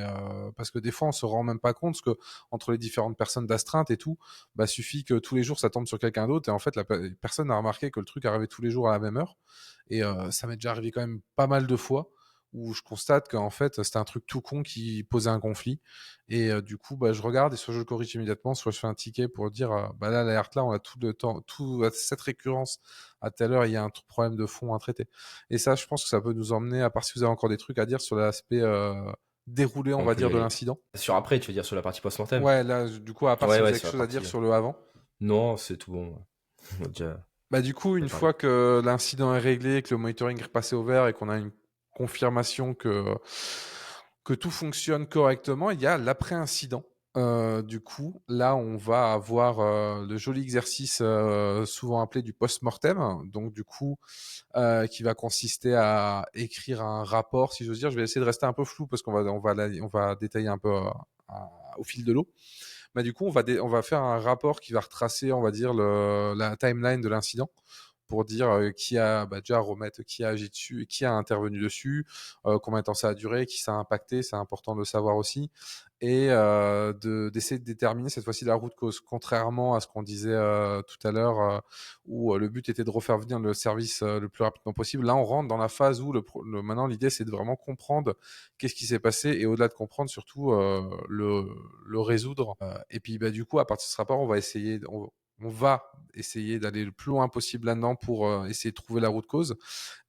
S1: parce que des fois, on se rend même pas compte, parce que entre les différentes personnes d'astreinte et tout, bah suffit que tous les jours ça tombe sur quelqu'un d'autre, et en fait la personne a remarqué que le truc arrivait tous les jours à la même heure. Et ça m'est déjà arrivé quand même pas mal de fois où je constate qu'en fait c'était un truc tout con qui posait un conflit. Et du coup, bah, je regarde et soit je le corrige immédiatement, soit je fais un ticket pour dire bah là l'alerte là on a tout le temps, tout à cette récurrence à telle heure il y a un problème de fond à traiter. Et ça, je pense que ça peut nous emmener, à part si vous avez encore des trucs à dire sur l'aspect déroulé, on
S2: Donc
S1: va dire, de l'incident.
S2: sur après, tu veux dire sur la partie post-mortem.
S1: Ouais, là, du coup, à part si
S2: Ouais,
S1: vous
S2: ouais,
S1: avez quelque
S2: sur la
S1: chose à dire
S2: partie.
S1: sur le avant.
S2: Non, c'est tout bon. On a déjà
S1: Bah, du coup, une
S2: parlé.
S1: fois que l'incident est réglé, que le monitoring est repassé au vert et qu'on a une confirmation que tout fonctionne correctement, il y a l'après-incident. Du coup, là, on va avoir le joli exercice souvent appelé du post-mortem. Donc, du coup, qui va consister à écrire un rapport, si j'ose dire. Je vais essayer de rester un peu flou parce on va détailler un peu au fil de l'eau. Bah, du coup, on va faire un rapport qui va retracer, on va dire, la timeline de l'incident pour dire qui a déjà remettre qui a agi dessus, qui a intervenu dessus, combien de temps ça a duré, qui ça a impacté, c'est important de le savoir aussi, et d'essayer de déterminer cette fois-ci la route cause, contrairement à ce qu'on disait tout à l'heure, où le but était de refaire venir le service le plus rapidement possible. Là, on rentre dans la phase où maintenant l'idée c'est de vraiment comprendre qu'est-ce qui s'est passé et au-delà de comprendre surtout le résoudre. Et puis bah, du coup, à partir de ce rapport, on va essayer d'aller le plus loin possible là-dedans pour essayer de trouver la route cause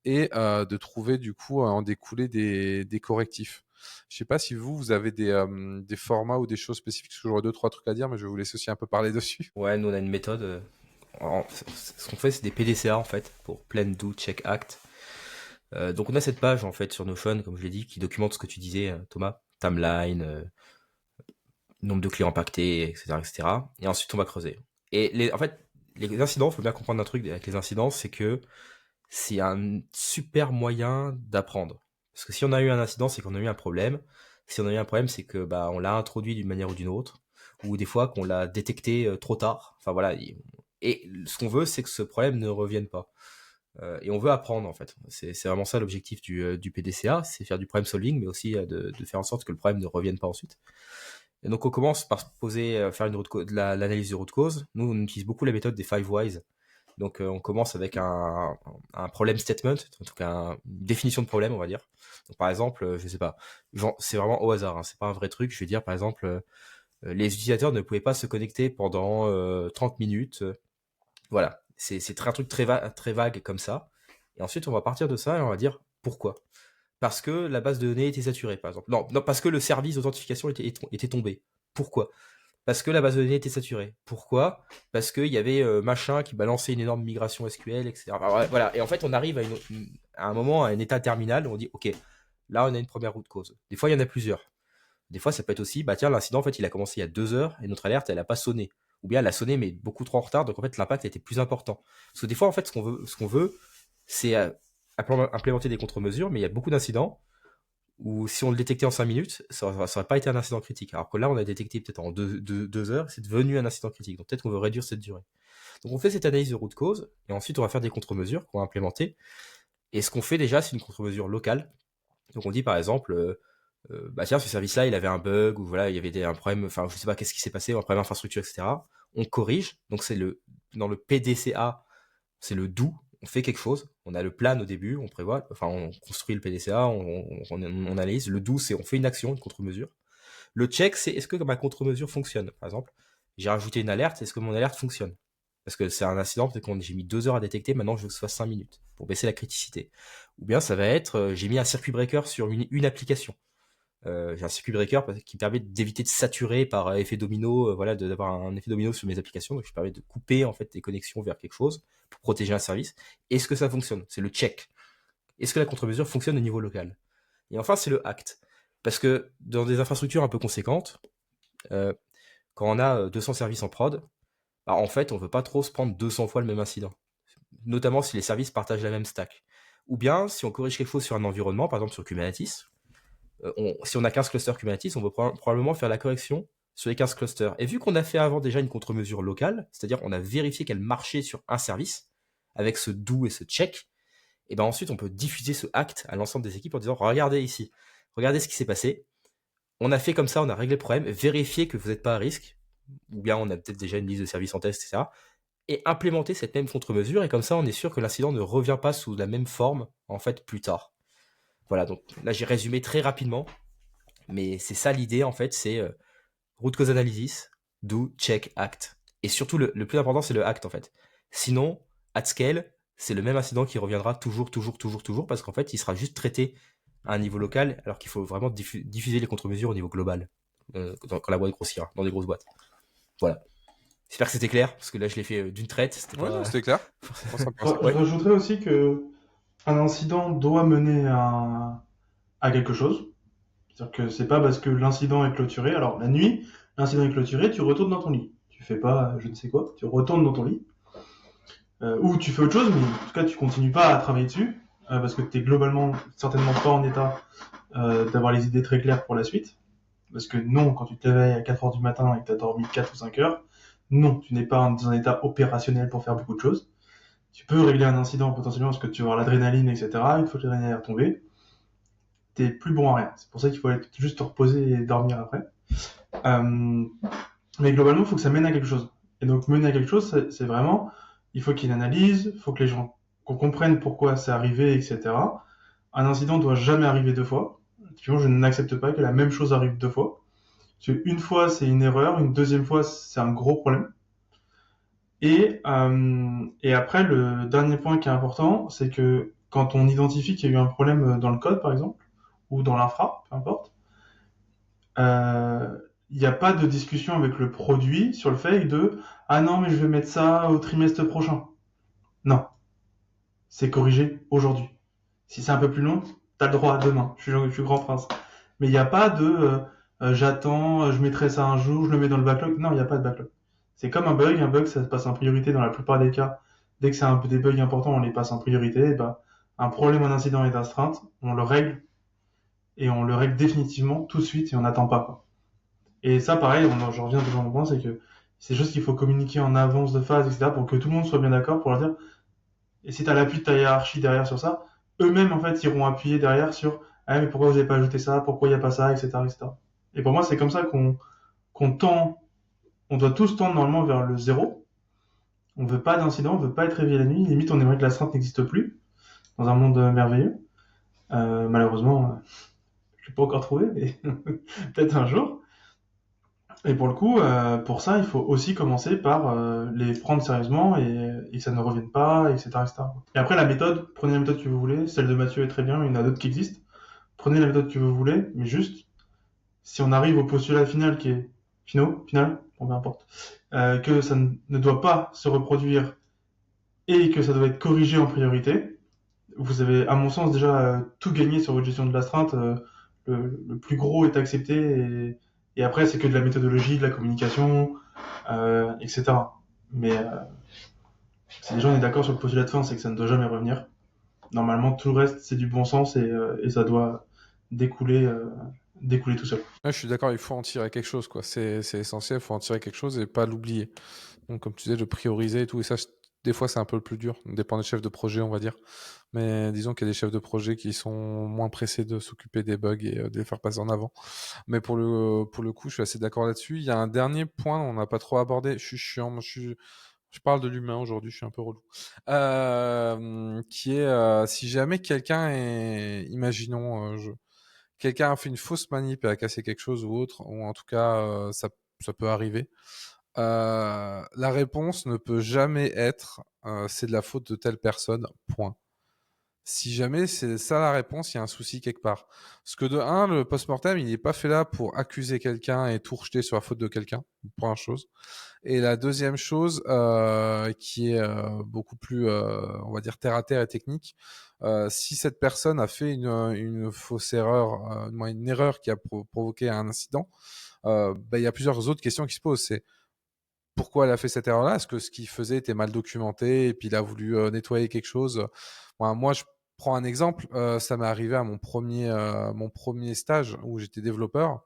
S1: et de trouver du coup en découler des correctifs. Je sais pas si vous avez des formats ou des choses spécifiques, parce que j'aurais 2-3 trucs à dire, mais je vais vous laisser aussi un peu parler dessus.
S2: Ouais, nous on a une méthode. Ce qu'on fait, c'est des PDCA en fait pour Plan, Do, Check, Act. Donc on a cette page en fait sur Notion, comme je l'ai dit, qui documente ce que tu disais, Thomas, timeline, nombre de clients impactés, etc., etc. Et ensuite, on va creuser. Et en fait, les incidents, il faut bien comprendre un truc avec les incidents, c'est que c'est un super moyen d'apprendre. Parce que si on a eu un incident, c'est qu'on a eu un problème. Si on a eu un problème, c'est que on l'a introduit d'une manière ou d'une autre, ou des fois qu'on l'a détecté trop tard. Enfin voilà. Et ce qu'on veut, c'est que ce problème ne revienne pas. Et on veut apprendre en fait. C'est vraiment ça l'objectif du PDCA, c'est faire du problem solving, mais aussi de faire en sorte que le problème ne revienne pas ensuite. Et donc on commence par se poser, faire l'analyse de root cause. Nous, on utilise beaucoup la méthode des 5 whys. Donc on commence avec un problem statement, en tout cas une définition de problème, on va dire. Donc, par exemple, je sais pas, c'est vraiment au hasard, hein, c'est pas un vrai truc. Je vais dire par exemple, les utilisateurs ne pouvaient pas se connecter pendant 30 minutes. Voilà, c'est un truc très vague comme ça. Et ensuite, on va partir de ça et on va dire pourquoi. Parce que la base de données était saturée, par exemple. Non, parce que le service d'authentification était tombé. Pourquoi? Parce que la base de données était saturée. Pourquoi? Parce qu'il y avait machin qui balançait une énorme migration SQL, etc. Enfin, voilà. Et en fait, on arrive à un moment, à un état terminal, où on dit, OK, là, on a une première root cause. Des fois, il y en a plusieurs. Des fois, ça peut être aussi, tiens, l'incident, en fait, il a commencé il y a 2 heures et notre alerte, elle n'a pas sonné. Ou bien elle a sonné, mais beaucoup trop en retard, donc en fait, l'impact était plus important. Parce que des fois, en fait, ce qu'on veut, c'est implémenter des contre-mesures, mais il y a beaucoup d'incidents où si on le détectait en 5 minutes, ça n'aurait pas été un incident critique. Alors que là, on a détecté peut-être en 2 heures, c'est devenu un incident critique. Donc peut-être qu'on veut réduire cette durée. Donc on fait cette analyse de root cause, et ensuite on va faire des contre-mesures qu'on va implémenter. Et ce qu'on fait déjà, c'est une contre-mesure locale. Donc on dit par exemple, tiens, ce service-là, il avait un bug, ou voilà, il y avait un problème, enfin je sais pas qu'est-ce qui s'est passé, un problème d'infrastructure, etc. On corrige, donc dans le PDCA, c'est le do, on fait quelque chose, on a le plan au début, on prévoit, enfin on construit le PDCA, on analyse. Le do, c'est on fait une action, une contre-mesure. Le check, c'est est-ce que ma contre-mesure fonctionne. Par exemple, j'ai rajouté une alerte, est-ce que mon alerte fonctionne? Parce que c'est un incident, peut-être que j'ai mis 2 heures à détecter, maintenant je veux que ce soit 5 minutes, pour baisser la criticité. Ou bien ça va être, j'ai mis un circuit breaker sur une application. J'ai un circuit breaker qui permet d'éviter de saturer par effet domino, voilà, d'avoir un effet domino sur mes applications. Donc, je permets de couper en fait des connexions vers quelque chose pour protéger un service. Est-ce que ça fonctionne? C'est le check. Est-ce que la contre-mesure fonctionne au niveau local? Et enfin, c'est le act. Parce que dans des infrastructures un peu conséquentes, quand on a 200 services en prod, en fait, on veut pas trop se prendre 200 fois le même incident. Notamment si les services partagent la même stack. Ou bien, si on corrige quelque chose sur un environnement, par exemple sur Kubernetes, si on a 15 clusters Kubernetes, on va probablement faire la correction sur les 15 clusters. Et vu qu'on a fait avant déjà une contre-mesure locale, c'est-à-dire qu'on a vérifié qu'elle marchait sur un service, avec ce do et ce check, et ben ensuite on peut diffuser ce act à l'ensemble des équipes en disant, regardez ici, regardez ce qui s'est passé, on a fait comme ça, on a réglé le problème, vérifiez que vous n'êtes pas à risque, ou bien on a peut-être déjà une liste de services en test, etc. Et implémenter cette même contre-mesure, et comme ça on est sûr que l'incident ne revient pas sous la même forme, en fait, plus tard. Voilà, donc là j'ai résumé très rapidement, mais c'est ça l'idée en fait, c'est root cause analysis, do, check, act. Et surtout le plus important c'est le act en fait. Sinon, at scale, c'est le même incident qui reviendra toujours, parce qu'en fait il sera juste traité à un niveau local, alors qu'il faut vraiment diffuser les contre-mesures au niveau global, quand la boîte grossira, dans des grosses boîtes. Voilà. J'espère que c'était clair, parce que là je l'ai fait d'une traite.
S1: C'était clair.
S3: Je rajouterais aussi que un incident doit mener à quelque chose. C'est-à-dire que c'est pas parce que l'incident est clôturé. Alors, la nuit, l'incident est clôturé, tu retournes dans ton lit. Tu fais pas je ne sais quoi, tu retournes dans ton lit. Ou tu fais autre chose, mais en tout cas, tu continues pas à travailler dessus, parce que tu es globalement certainement pas en état d'avoir les idées très claires pour la suite. Parce que non, quand tu te réveilles à 4 heures du matin et que tu as dormi 4 ou 5 heures, non, tu n'es pas dans un état opérationnel pour faire beaucoup de choses. Tu peux régler un incident potentiellement parce que tu vas avoir l'adrénaline, etc. Une fois que l'adrénaline est retombée, t'es plus bon à rien. C'est pour ça qu'il faut juste te reposer et dormir après. Mais globalement, il faut que ça mène à quelque chose. Et donc, mener à quelque chose, c'est vraiment, il faut qu'il y ait une analyse, il faut que les gens qu'on comprenne pourquoi c'est arrivé, etc. Un incident ne doit jamais arriver 2 fois. Typiquement, je n'accepte pas que la même chose arrive 2 fois. Parce qu'une fois, c'est une erreur, une deuxième fois, c'est un gros problème. Et après, le dernier point qui est important, c'est que quand on identifie qu'il y a eu un problème dans le code, par exemple, ou dans l'infra, peu importe, il n'y a pas de discussion avec le produit sur le fait de « Ah non, mais je vais mettre ça au trimestre prochain ». Non. C'est corrigé aujourd'hui. Si c'est un peu plus long, t'as le droit à demain. Je suis grand prince. Mais il n'y a pas de j'attends, je mettrai ça un jour, je le mets dans le backlog. Non, il n'y a pas de backlog. C'est comme un bug, ça se passe en priorité dans la plupart des cas. Dès que c'est un peu des bugs importants, on les passe en priorité. Et bah, un problème, un incident est d'astreinte, on le règle et on le règle définitivement tout de suite et on n'attend pas, quoi. Et ça, pareil, je reviens toujours au point, c'est que c'est juste qu'il faut communiquer en avance de phase, etc., pour que tout le monde soit bien d'accord, pour leur dire, et si tu as l'appui de ta hiérarchie derrière sur ça, eux-mêmes, en fait, iront appuyer derrière sur, ah, mais pourquoi vous n'avez pas ajouté ça, pourquoi il n'y a pas ça, etc., etc. Et pour moi, c'est comme ça qu'on tend, on doit tous tendre normalement vers le zéro. On veut pas d'incident, on veut pas être réveillé la nuit. Limite, on aimerait que l'astreinte n'existe plus dans un monde merveilleux. Malheureusement, je l'ai pas encore trouvé, mais peut-être un jour. Et pour le coup, pour ça, il faut aussi commencer par les prendre sérieusement et que ça ne revienne pas, etc., etc. Et après, la méthode, prenez la méthode que vous voulez. Celle de Mathieu est très bien, il y en a d'autres qui existent. Prenez la méthode que vous voulez, mais juste, si on arrive au postulat final qui est final, bon, peu importe, que ça ne doit pas se reproduire et que ça doit être corrigé en priorité, vous avez, à mon sens, déjà tout gagné sur votre gestion de l'astreinte. Le plus gros est accepté et après, c'est que de la méthodologie, de la communication, etc. Mais si déjà on est d'accord sur le postulat de fin, c'est que ça ne doit jamais revenir. Normalement, tout le reste, c'est du bon sens et ça doit découler, découler tout seul.
S1: Ouais, je suis d'accord, il faut en tirer quelque chose, quoi. C'est essentiel, il faut en tirer quelque chose et pas l'oublier. Donc, comme tu disais, de prioriser et tout. Et ça, des fois, c'est un peu le plus dur. Ça dépend des chefs de projet, on va dire. Mais disons qu'il y a des chefs de projet qui sont moins pressés de s'occuper des bugs et de les faire passer en avant. Mais pour le coup, je suis assez d'accord là-dessus. Il y a un dernier point, on n'a pas trop abordé. Je suis chiant, moi, je parle de l'humain aujourd'hui, je suis un peu relou. Qui est, si jamais quelqu'un est, imaginons, quelqu'un a fait une fausse manip et a cassé quelque chose ou autre, ou en tout cas, ça peut arriver. La réponse ne peut jamais être c'est de la faute de telle personne, point. Si jamais c'est ça la réponse, il y a un souci quelque part. Parce que de un, le post-mortem, il n'est pas fait là pour accuser quelqu'un et tout rejeter sur la faute de quelqu'un, première chose. Et la deuxième chose, qui est beaucoup plus, on va dire, terre à terre et technique, si cette personne a fait une fausse erreur, une erreur qui a provoqué un incident, il y a plusieurs autres questions qui se posent. C'est pourquoi elle a fait cette erreur-là? Est-ce que ce qu'il faisait était mal documenté et puis il a voulu nettoyer quelque chose? Moi, je prends un exemple. Ça m'est arrivé à mon premier stage où j'étais développeur.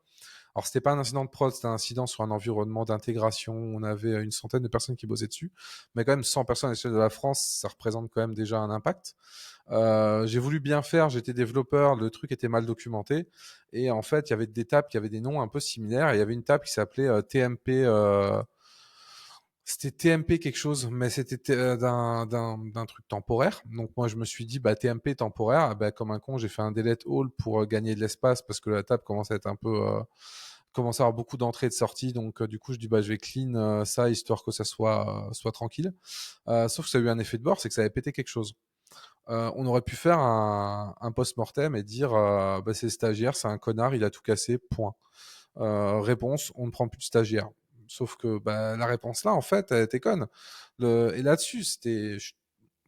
S1: Alors, c'était pas un incident de prod, c'était un incident sur un environnement d'intégration. On avait une centaine de personnes qui bossaient dessus. Mais quand même, 100 personnes à l'échelle de la France, ça représente quand même déjà un impact. J'ai voulu bien faire, j'étais développeur, le truc était mal documenté. Et en fait, il y avait des tables qui avaient des noms un peu similaires. Et il y avait une table qui s'appelait TMP... c'était TMP quelque chose, mais c'était d'un truc temporaire. Donc moi je me suis dit bah TMP temporaire, bah, comme un con j'ai fait un delete all pour gagner de l'espace parce que la table commence à être un peu commence à avoir beaucoup d'entrées et de sorties. Donc du coup je dis bah je vais clean ça histoire que ça soit tranquille. Sauf que ça a eu un effet de bord, c'est que ça avait pété quelque chose. On aurait pu faire un post-mortem et dire bah c'est le stagiaire, c'est un connard, il a tout cassé, point. Réponse, on ne prend plus de stagiaires. Sauf que bah, la réponse là, en fait, elle était conne. Et là-dessus,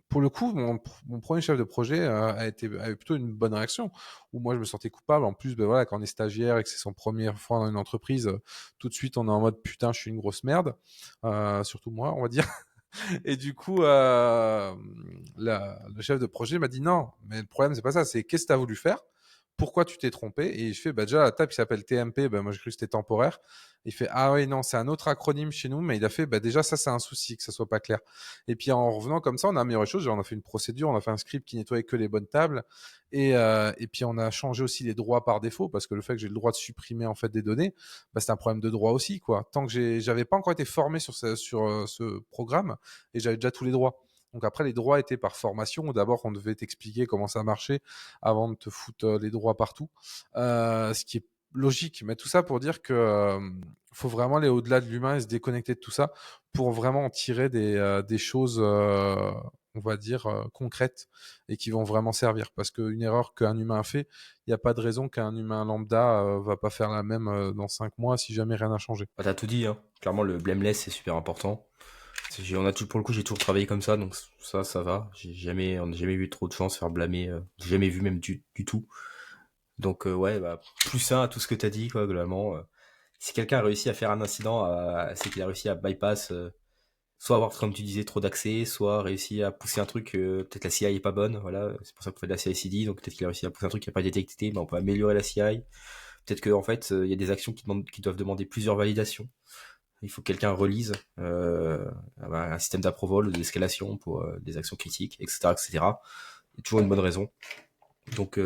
S1: pour le coup, mon premier chef de projet a eu plutôt une bonne réaction, où moi je me sentais coupable. En plus, ben voilà, quand on est stagiaire et que c'est son première fois dans une entreprise, tout de suite on est en mode putain, je suis une grosse merde. Surtout moi, on va dire. Et du coup, le chef de projet m'a dit non, mais le problème c'est pas ça, c'est qu'est-ce que tu as voulu faire? Pourquoi tu t'es trompé? Et je fais bah déjà la table qui s'appelle TMP, bah moi j'ai cru que c'était temporaire. Il fait ah oui non c'est un autre acronyme chez nous, mais il a fait bah déjà ça c'est un souci que ça soit pas clair. Et puis en revenant comme ça on a amélioré les choses, genre, on a fait une procédure, on a fait un script qui nettoyait que les bonnes tables et puis on a changé aussi les droits par défaut parce que le fait que j'ai le droit de supprimer en fait des données, bah c'est un problème de droit aussi quoi. Tant que j'avais pas encore été formé sur ce programme et j'avais déjà tous les droits. Donc après, les droits étaient par formation. D'abord, on devait t'expliquer comment ça marchait avant de te foutre les droits partout. Ce qui est logique. Mais tout ça pour dire que faut vraiment aller au-delà de l'humain et se déconnecter de tout ça pour vraiment en tirer des choses, on va dire, concrètes et qui vont vraiment servir. Parce qu'une erreur qu'un humain a fait, il n'y a pas de raison qu'un humain lambda va pas faire la même dans 5 mois si jamais rien n'a changé.
S2: Bah, t'as tout dit, hein. Clairement, le blameless, c'est super important. Pour le coup, j'ai toujours travaillé comme ça, donc ça va. On n'a jamais eu trop de chance de faire blâmer. J'ai jamais vu même du tout. Donc ouais, bah, plus un à tout ce que t'as dit, quoi, globalement. Si quelqu'un a réussi à faire un incident, c'est qu'il a réussi à bypass, soit avoir, comme tu disais, trop d'accès, soit réussi à pousser un truc, peut-être la CI est pas bonne, voilà, c'est pour ça qu'on fait de la CI/CD, donc peut-être qu'il a réussi à pousser un truc qui n'a pas été détecté, mais on peut améliorer la CI. Peut-être que en fait, il y a des actions qui doivent demander plusieurs validations. Il faut que quelqu'un relise un système d'approval ou d'escalation pour des actions critiques, etc., etc. Il y a toujours une bonne raison. Donc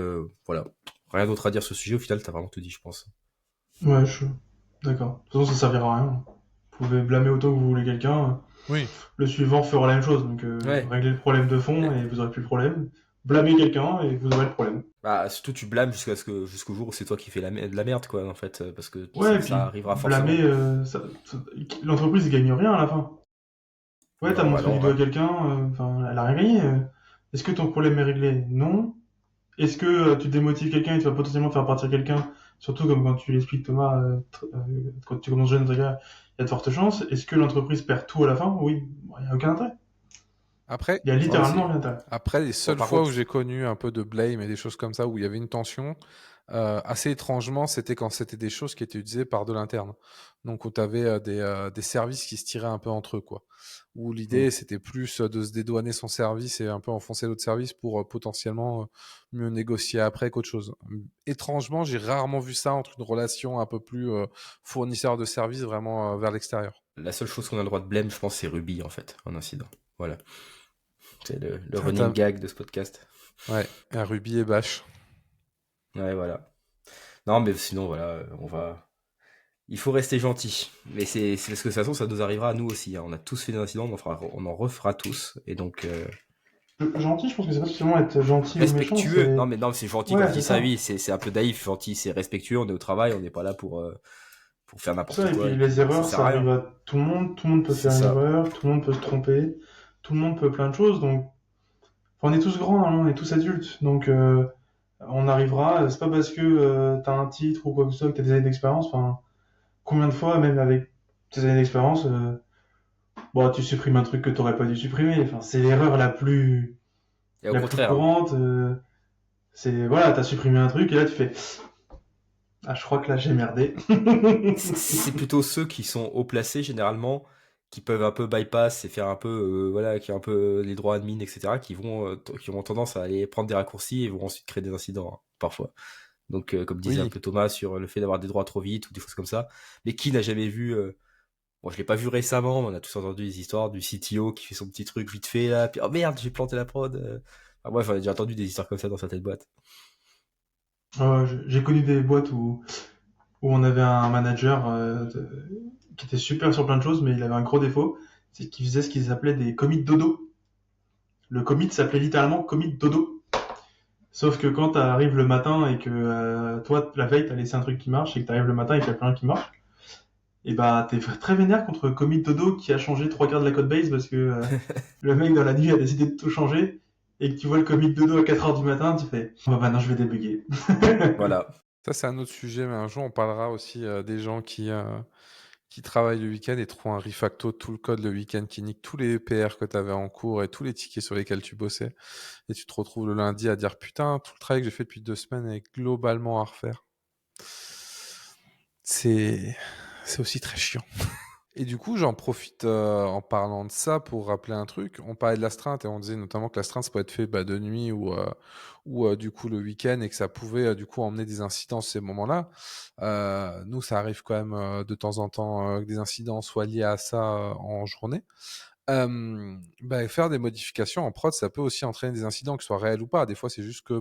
S2: voilà, rien d'autre à dire sur ce sujet. Au final, t'as vraiment tout dit, je pense.
S3: Ouais, d'accord. De toute façon, ça servira à rien. Vous pouvez blâmer autant que vous voulez quelqu'un.
S1: Oui.
S3: Le suivant fera la même chose. Donc,
S2: Ouais.
S3: réglez le problème de fond et vous aurez plus le problème. Blâmez quelqu'un et vous aurez le problème.
S2: Bah, surtout tu blâmes jusqu'au jour où c'est toi qui fais de la merde, quoi, en fait, parce que
S3: Ouais, et
S2: ça
S3: puis
S2: arrivera forcément.
S3: blâmer, l'entreprise gagne rien à la fin. Ouais, t'as
S2: Non, bah
S3: montré du
S2: non,
S3: doigt
S2: ouais.
S3: à quelqu'un, enfin, elle a rien gagné. Est-ce que ton problème est réglé? Non. Est-ce que tu démotives quelqu'un et tu vas potentiellement faire partir quelqu'un, surtout comme quand tu l'expliques Thomas, quand tu commences jeune, il y a de fortes chances. Est-ce que l'entreprise perd tout à la fin? Oui, il n'y a aucun intérêt.
S1: Après,
S3: Il y a
S2: Ouais,
S3: littéralement
S2: c'est.
S3: aucun intérêt.
S1: après, les
S2: Bon,
S1: seules
S2: par
S1: fois où
S2: contre,
S1: j'ai connu un peu de blame et des choses comme ça, où il y avait une tension, assez étrangement, c'était quand c'était des choses qui étaient utilisées par de l'interne. Donc, où tu avais des services qui se tiraient un peu entre eux, quoi. Où
S2: hmm.
S1: l'idée, c'était plus de se dédouaner son service et un peu enfoncer l'autre service pour potentiellement mieux négocier après qu'autre chose. Étrangement, j'ai rarement vu ça entre une relation un peu plus fournisseur de services vraiment vers l'extérieur.
S2: La seule chose qu'on a le droit de blâme, je pense, c'est Ruby, en fait, un incident. Voilà. C'est le
S1: Ah,
S2: running gag de ce podcast.
S1: ouais, un Ruby et Bash.
S2: Ouais, voilà. Non, mais sinon, voilà, on va. Il faut rester gentil. Mais c'est parce que de toute façon, ça nous arrivera à nous aussi, hein. On a tous fait des incidents, on en refera tous. Et donc,
S3: Gentil, je pense que c'est pas spécialement être gentil ou méchant,
S2: respectueux.
S3: c'est...
S2: Non, mais c'est gentil quand
S3: Ouais,
S2: je dis
S3: c'est
S2: ça,
S3: ça.
S2: oui. C'est un peu naïf, gentil, c'est respectueux. On est au travail, on n'est pas là pour faire n'importe
S3: Ça, et
S2: quoi.
S3: puis
S2: Et
S3: les
S2: puis, ça
S3: erreurs,
S2: sert
S3: ça
S2: à rien.
S3: arrive à tout le monde peut
S2: C'est
S3: faire une
S2: ça.
S3: erreur, tout le monde peut se tromper, tout le monde peut plein de choses, donc enfin, on est tous grands, hein, on est tous adultes, donc on arrivera, c'est pas parce que t'as un titre ou quoi que ce soit, que t'as des années d'expérience, enfin, combien de fois, même avec tes années d'expérience, bon, tu supprimes un truc que t'aurais pas dû supprimer, enfin, c'est l'erreur
S2: Et au
S3: la plus
S2: contraire, hein.
S3: courante, c'est, voilà, t'as supprimé un truc, et là tu fais, ah, je crois que là j'ai merdé.
S2: C'est plutôt ceux qui sont haut placés généralement, qui peuvent un peu bypass et faire un peu, voilà, qui ont un peu les droits admin, etc., qui ont tendance à aller prendre des raccourcis et vont ensuite créer des incidents, hein, parfois. Donc, comme disait un
S1: Oui,
S2: peu Thomas sur le fait d'avoir des droits trop vite ou des choses comme ça. Mais qui n'a jamais vu, bon, je l'ai pas vu récemment, mais on a tous entendu des histoires du CTO qui fait son petit truc vite fait là, puis oh merde, j'ai planté la prod. Enfin, bref, j'en ai déjà entendu des histoires comme ça dans certaines boîtes.
S3: J'ai connu des boîtes où on avait un manager qui était super sur plein de choses, mais il avait un gros défaut, c'est qu'il faisait ce qu'ils appelaient des commits dodo. Le commit s'appelait littéralement commit dodo. Sauf que quand t'arrives le matin et que toi, la veille, t'as laissé un truc qui marche et que t'arrives le matin et qu'il n'y a plus rien qui marche, et bah t'es très vénère contre commit dodo qui a changé trois quarts de la code base parce que le mec dans la nuit a décidé de tout changer et que tu vois le commit dodo à 4 heures du matin, tu fais bah maintenant je vais débugger.
S2: Voilà.
S1: ça c'est un autre sujet, mais un jour on parlera aussi des gens qui travaillent le week-end et trouvent un refacto de tout le code le week-end qui nique tous les PR que tu avais en cours et tous les tickets sur lesquels tu bossais. Et tu te retrouves le lundi à dire putain, tout le travail que j'ai fait depuis 2 semaines est globalement à refaire. C'est aussi très chiant. Et du coup, j'en profite en parlant de ça pour rappeler un truc. On parlait de l'astreinte et on disait notamment que l'astreinte, ça peut être fait de nuit ou du coup le week-end et que ça pouvait du coup emmener des incidents ces moments-là. Nous, ça arrive quand même de temps en temps que des incidents soient liés à ça en journée. Faire des modifications en prod, ça peut aussi entraîner des incidents, qu'ils soient réels ou pas. Des fois, c'est juste que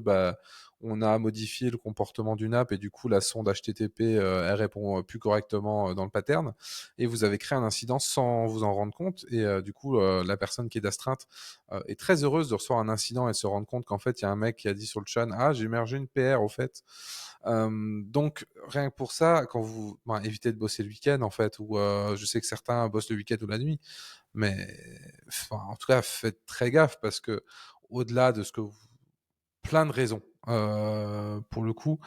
S1: on a modifié le comportement d'une app et du coup, la sonde HTTP, elle répond plus correctement dans le pattern. Et vous avez créé un incident sans vous en rendre compte. Et du coup, la personne qui est d'astreinte est très heureuse de recevoir un incident et de se rendre compte qu'en fait, il y a un mec qui a dit sur le chat, ah, j'ai immergé une PR au fait. Donc, rien que pour ça, quand vous évitez de bosser le week-end, en fait, ou je sais que certains bossent le week-end ou la nuit, mais en tout cas, faites très gaffe parce que au-delà de ce que plein de raisons, pour le coup,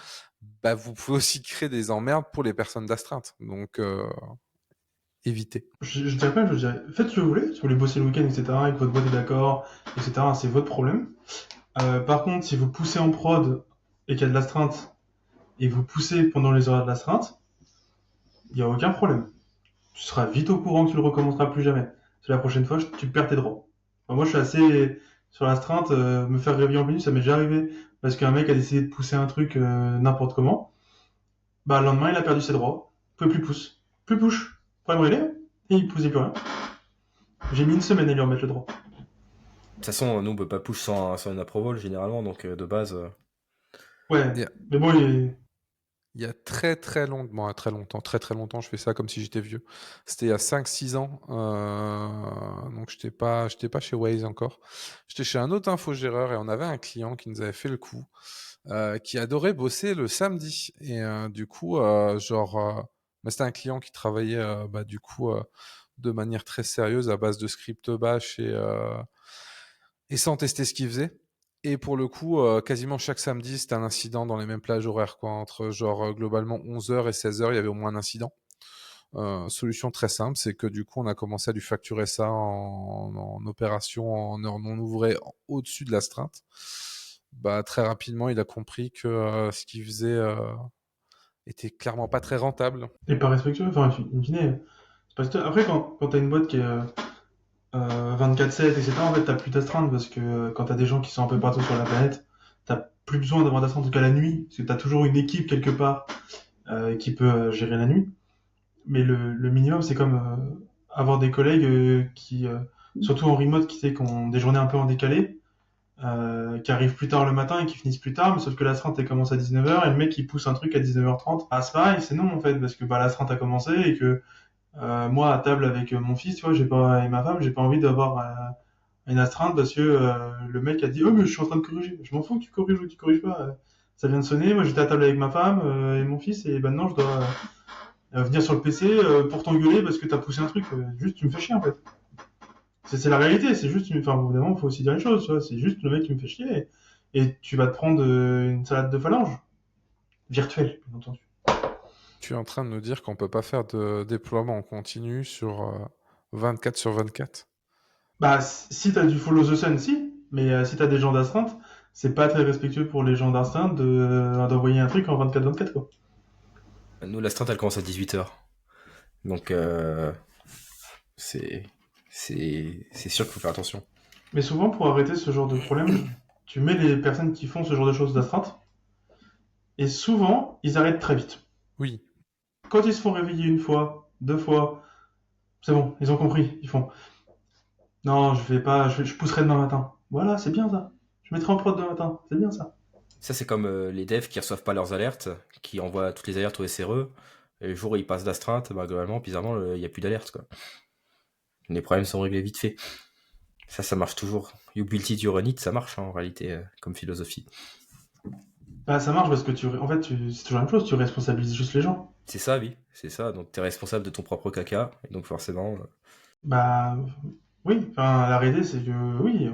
S1: vous pouvez aussi créer des emmerdes pour les personnes d'astreinte. Donc, évitez.
S3: Je dirais pas, je dirais, faites ce que vous voulez, si vous voulez bosser le week-end, etc., et que votre boîte est d'accord, etc., c'est votre problème. Par contre, si vous poussez en prod et qu'il y a de l'astreinte, et vous poussez pendant les horaires de l'astreinte, il n'y a aucun problème. Tu seras vite au courant que tu le recommenceras plus jamais. C'est la prochaine fois, tu perds tes droits. Enfin, moi, je suis assez sur l'astreinte, me faire réveiller en minute, ça m'est déjà arrivé parce qu'un mec a décidé de pousser un truc n'importe comment. Bah, le lendemain, il a perdu ses droits. Il pouvait plus pousse. Plus push. Problème réglé. Et il poussait plus rien. J'ai mis une semaine à lui remettre le droit.
S2: De toute façon, nous, on peut pas push sans une approvol, généralement, donc de base...
S3: Ouais.
S1: Et
S3: Mais bon,
S1: il y a très très longtemps, très longtemps, je fais ça comme si j'étais vieux. C'était il y a 5-6 ans, donc j'étais pas chez Waze encore. J'étais chez un autre infogéreur et on avait un client qui nous avait fait le coup, qui adorait bosser le samedi. Et du coup, bah, c'était un client qui travaillait bah, du coup de manière très sérieuse à base de script bash et sans tester ce qu'il faisait. Et pour le coup, quasiment chaque samedi, c'était un incident dans les mêmes plages horaires, quoi. Entre globalement 11h et 16h, il y avait au moins un incident. Solution très simple, c'est que du coup, on a commencé à lui facturer ça en opération en heure non ouvrée au-dessus de l'astreinte. Bah, très rapidement, il a compris que ce qu'il faisait était clairement pas très rentable.
S3: et pas respectueux. Enfin, in fine, c'est parce que après, quand t'as une boîte qui est 24/7, etc., en fait, t'as plus d'astreinte parce que quand t'as des gens qui sont un peu partout sur la planète, t'as plus besoin d'avoir d'astreinte, en tout cas la nuit, parce que t'as toujours une équipe quelque part qui peut gérer la nuit. Mais le minimum, c'est comme avoir des collègues qui, surtout en remote, qui ont des journées un peu en décalé, qui arrivent plus tard le matin et qui finissent plus tard, mais sauf que l'astreinte elle commence à 19h et le mec il pousse un truc à 19h30. Ah, c'est pareil, c'est non en fait, parce que bah, l'astreinte a commencé et que moi à table avec mon fils, tu vois, j'ai pas, et ma femme, j'ai pas envie d'avoir une astreinte parce que le mec a dit oh mais je suis en train de corriger. Je m'en fous que tu corriges ou que tu corriges pas. Ça vient de sonner, moi j'étais à table avec ma femme et mon fils et maintenant je dois venir sur le PC pour t'engueuler parce que t'as poussé un truc. Juste tu me fais chier en fait. C'est la réalité, c'est juste, enfin, évidemment, il faut aussi dire les choses, tu vois, c'est juste le mec qui me fait chier et tu vas te prendre une salade de phalange. Virtuelle, bien entendu.
S1: Tu es en train de nous dire qu'on peut pas faire de déploiement en continu sur 24/24.
S3: Bah, si t'as du follow the sun, si, mais si t'as des gens d'astreinte, c'est pas très respectueux pour les gens d'astreinte d'envoyer un truc en 24/24, quoi.
S2: Nous, l'astreinte, elle commence à 18h. Donc, c'est sûr qu'il faut faire attention.
S3: Mais souvent, pour arrêter ce genre de problème, tu mets les personnes qui font ce genre de choses d'astreinte, et souvent, ils arrêtent très vite.
S1: Oui,
S3: Quand ils se font réveiller une fois, deux fois, c'est bon, ils ont compris, ils font non, je vais pas, je pousserai demain matin. Voilà, c'est bien ça. Je mettrai en prod demain matin, c'est bien ça.
S2: Ça, c'est comme les devs qui reçoivent pas leurs alertes, qui envoient toutes les alertes au SRE. Et le jour où ils passent d'astreinte, bah, globalement, bizarrement, il n'y a plus d'alerte, quoi. Les problèmes sont réglés vite fait. Ça marche toujours. You build it, you run it, ça marche, hein, en réalité, comme philosophie.
S3: Bah, ça marche parce que en fait, c'est toujours la même chose, tu responsabilises juste les gens.
S2: C'est ça, oui, c'est ça. Donc, t'es responsable de ton propre caca, et donc forcément...
S3: Bah, oui, enfin, la réalité, c'est que oui,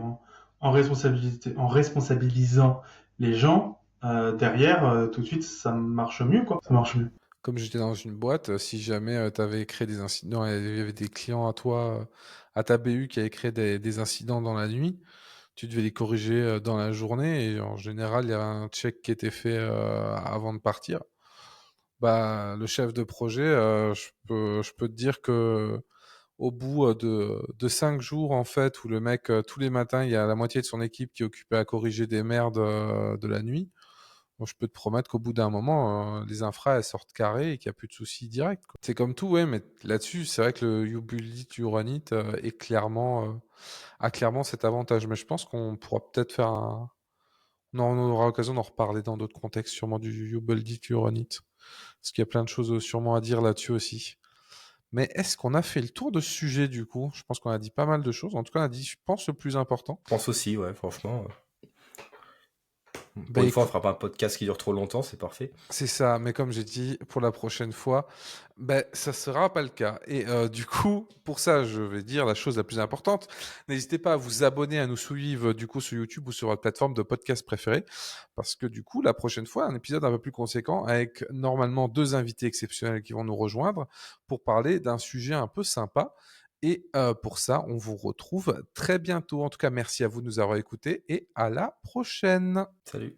S3: en responsabilisant les gens, derrière, tout de suite, ça marche mieux, quoi. Ça marche mieux.
S1: comme j'étais dans une boîte, si jamais tu avais créé des incidents, il y avait des clients à toi, à ta BU qui avaient créé des incidents dans la nuit, tu devais les corriger dans la journée et en général, il y avait un check qui était fait avant de partir. Bah, le chef de projet, je peux te dire que au bout de 5 jours, en fait, où le mec, tous les matins, il y a la moitié de son équipe qui est occupée à corriger des merdes de la nuit. Bon, je peux te promettre qu'au bout d'un moment, les infras, elles sortent carrées et qu'il n'y a plus de soucis directs, quoi. C'est comme tout, ouais, mais là-dessus, c'est vrai que le You Build It, You Run It a clairement cet avantage. Mais je pense qu'on pourra peut-être faire un... On aura l'occasion d'en reparler dans d'autres contextes, sûrement du You Build It, You Run It. Parce qu'il y a plein de choses sûrement à dire là-dessus aussi. Mais est-ce qu'on a fait le tour de ce sujet du coup? Je pense qu'on a dit pas mal de choses. En tout cas, on a dit, je pense, le plus important.
S2: Je pense aussi, ouais, franchement.
S1: Bah
S2: Pour une fois, on
S1: écoute,
S2: fera pas un podcast qui dure trop longtemps, c'est parfait.
S1: c'est ça. Mais comme j'ai dit, pour la prochaine fois, ben ça sera pas le cas. Et du coup, pour ça, je vais dire la chose la plus importante. N'hésitez pas à vous abonner, à nous suivre du coup sur YouTube ou sur votre plateforme de podcast préférée, parce que du coup, la prochaine fois, un épisode un peu plus conséquent avec normalement 2 invités exceptionnels qui vont nous rejoindre pour parler d'un sujet un peu sympa. Et pour ça, on vous retrouve très bientôt. En tout cas, merci à vous de nous avoir écoutés et à la prochaine.
S2: Salut.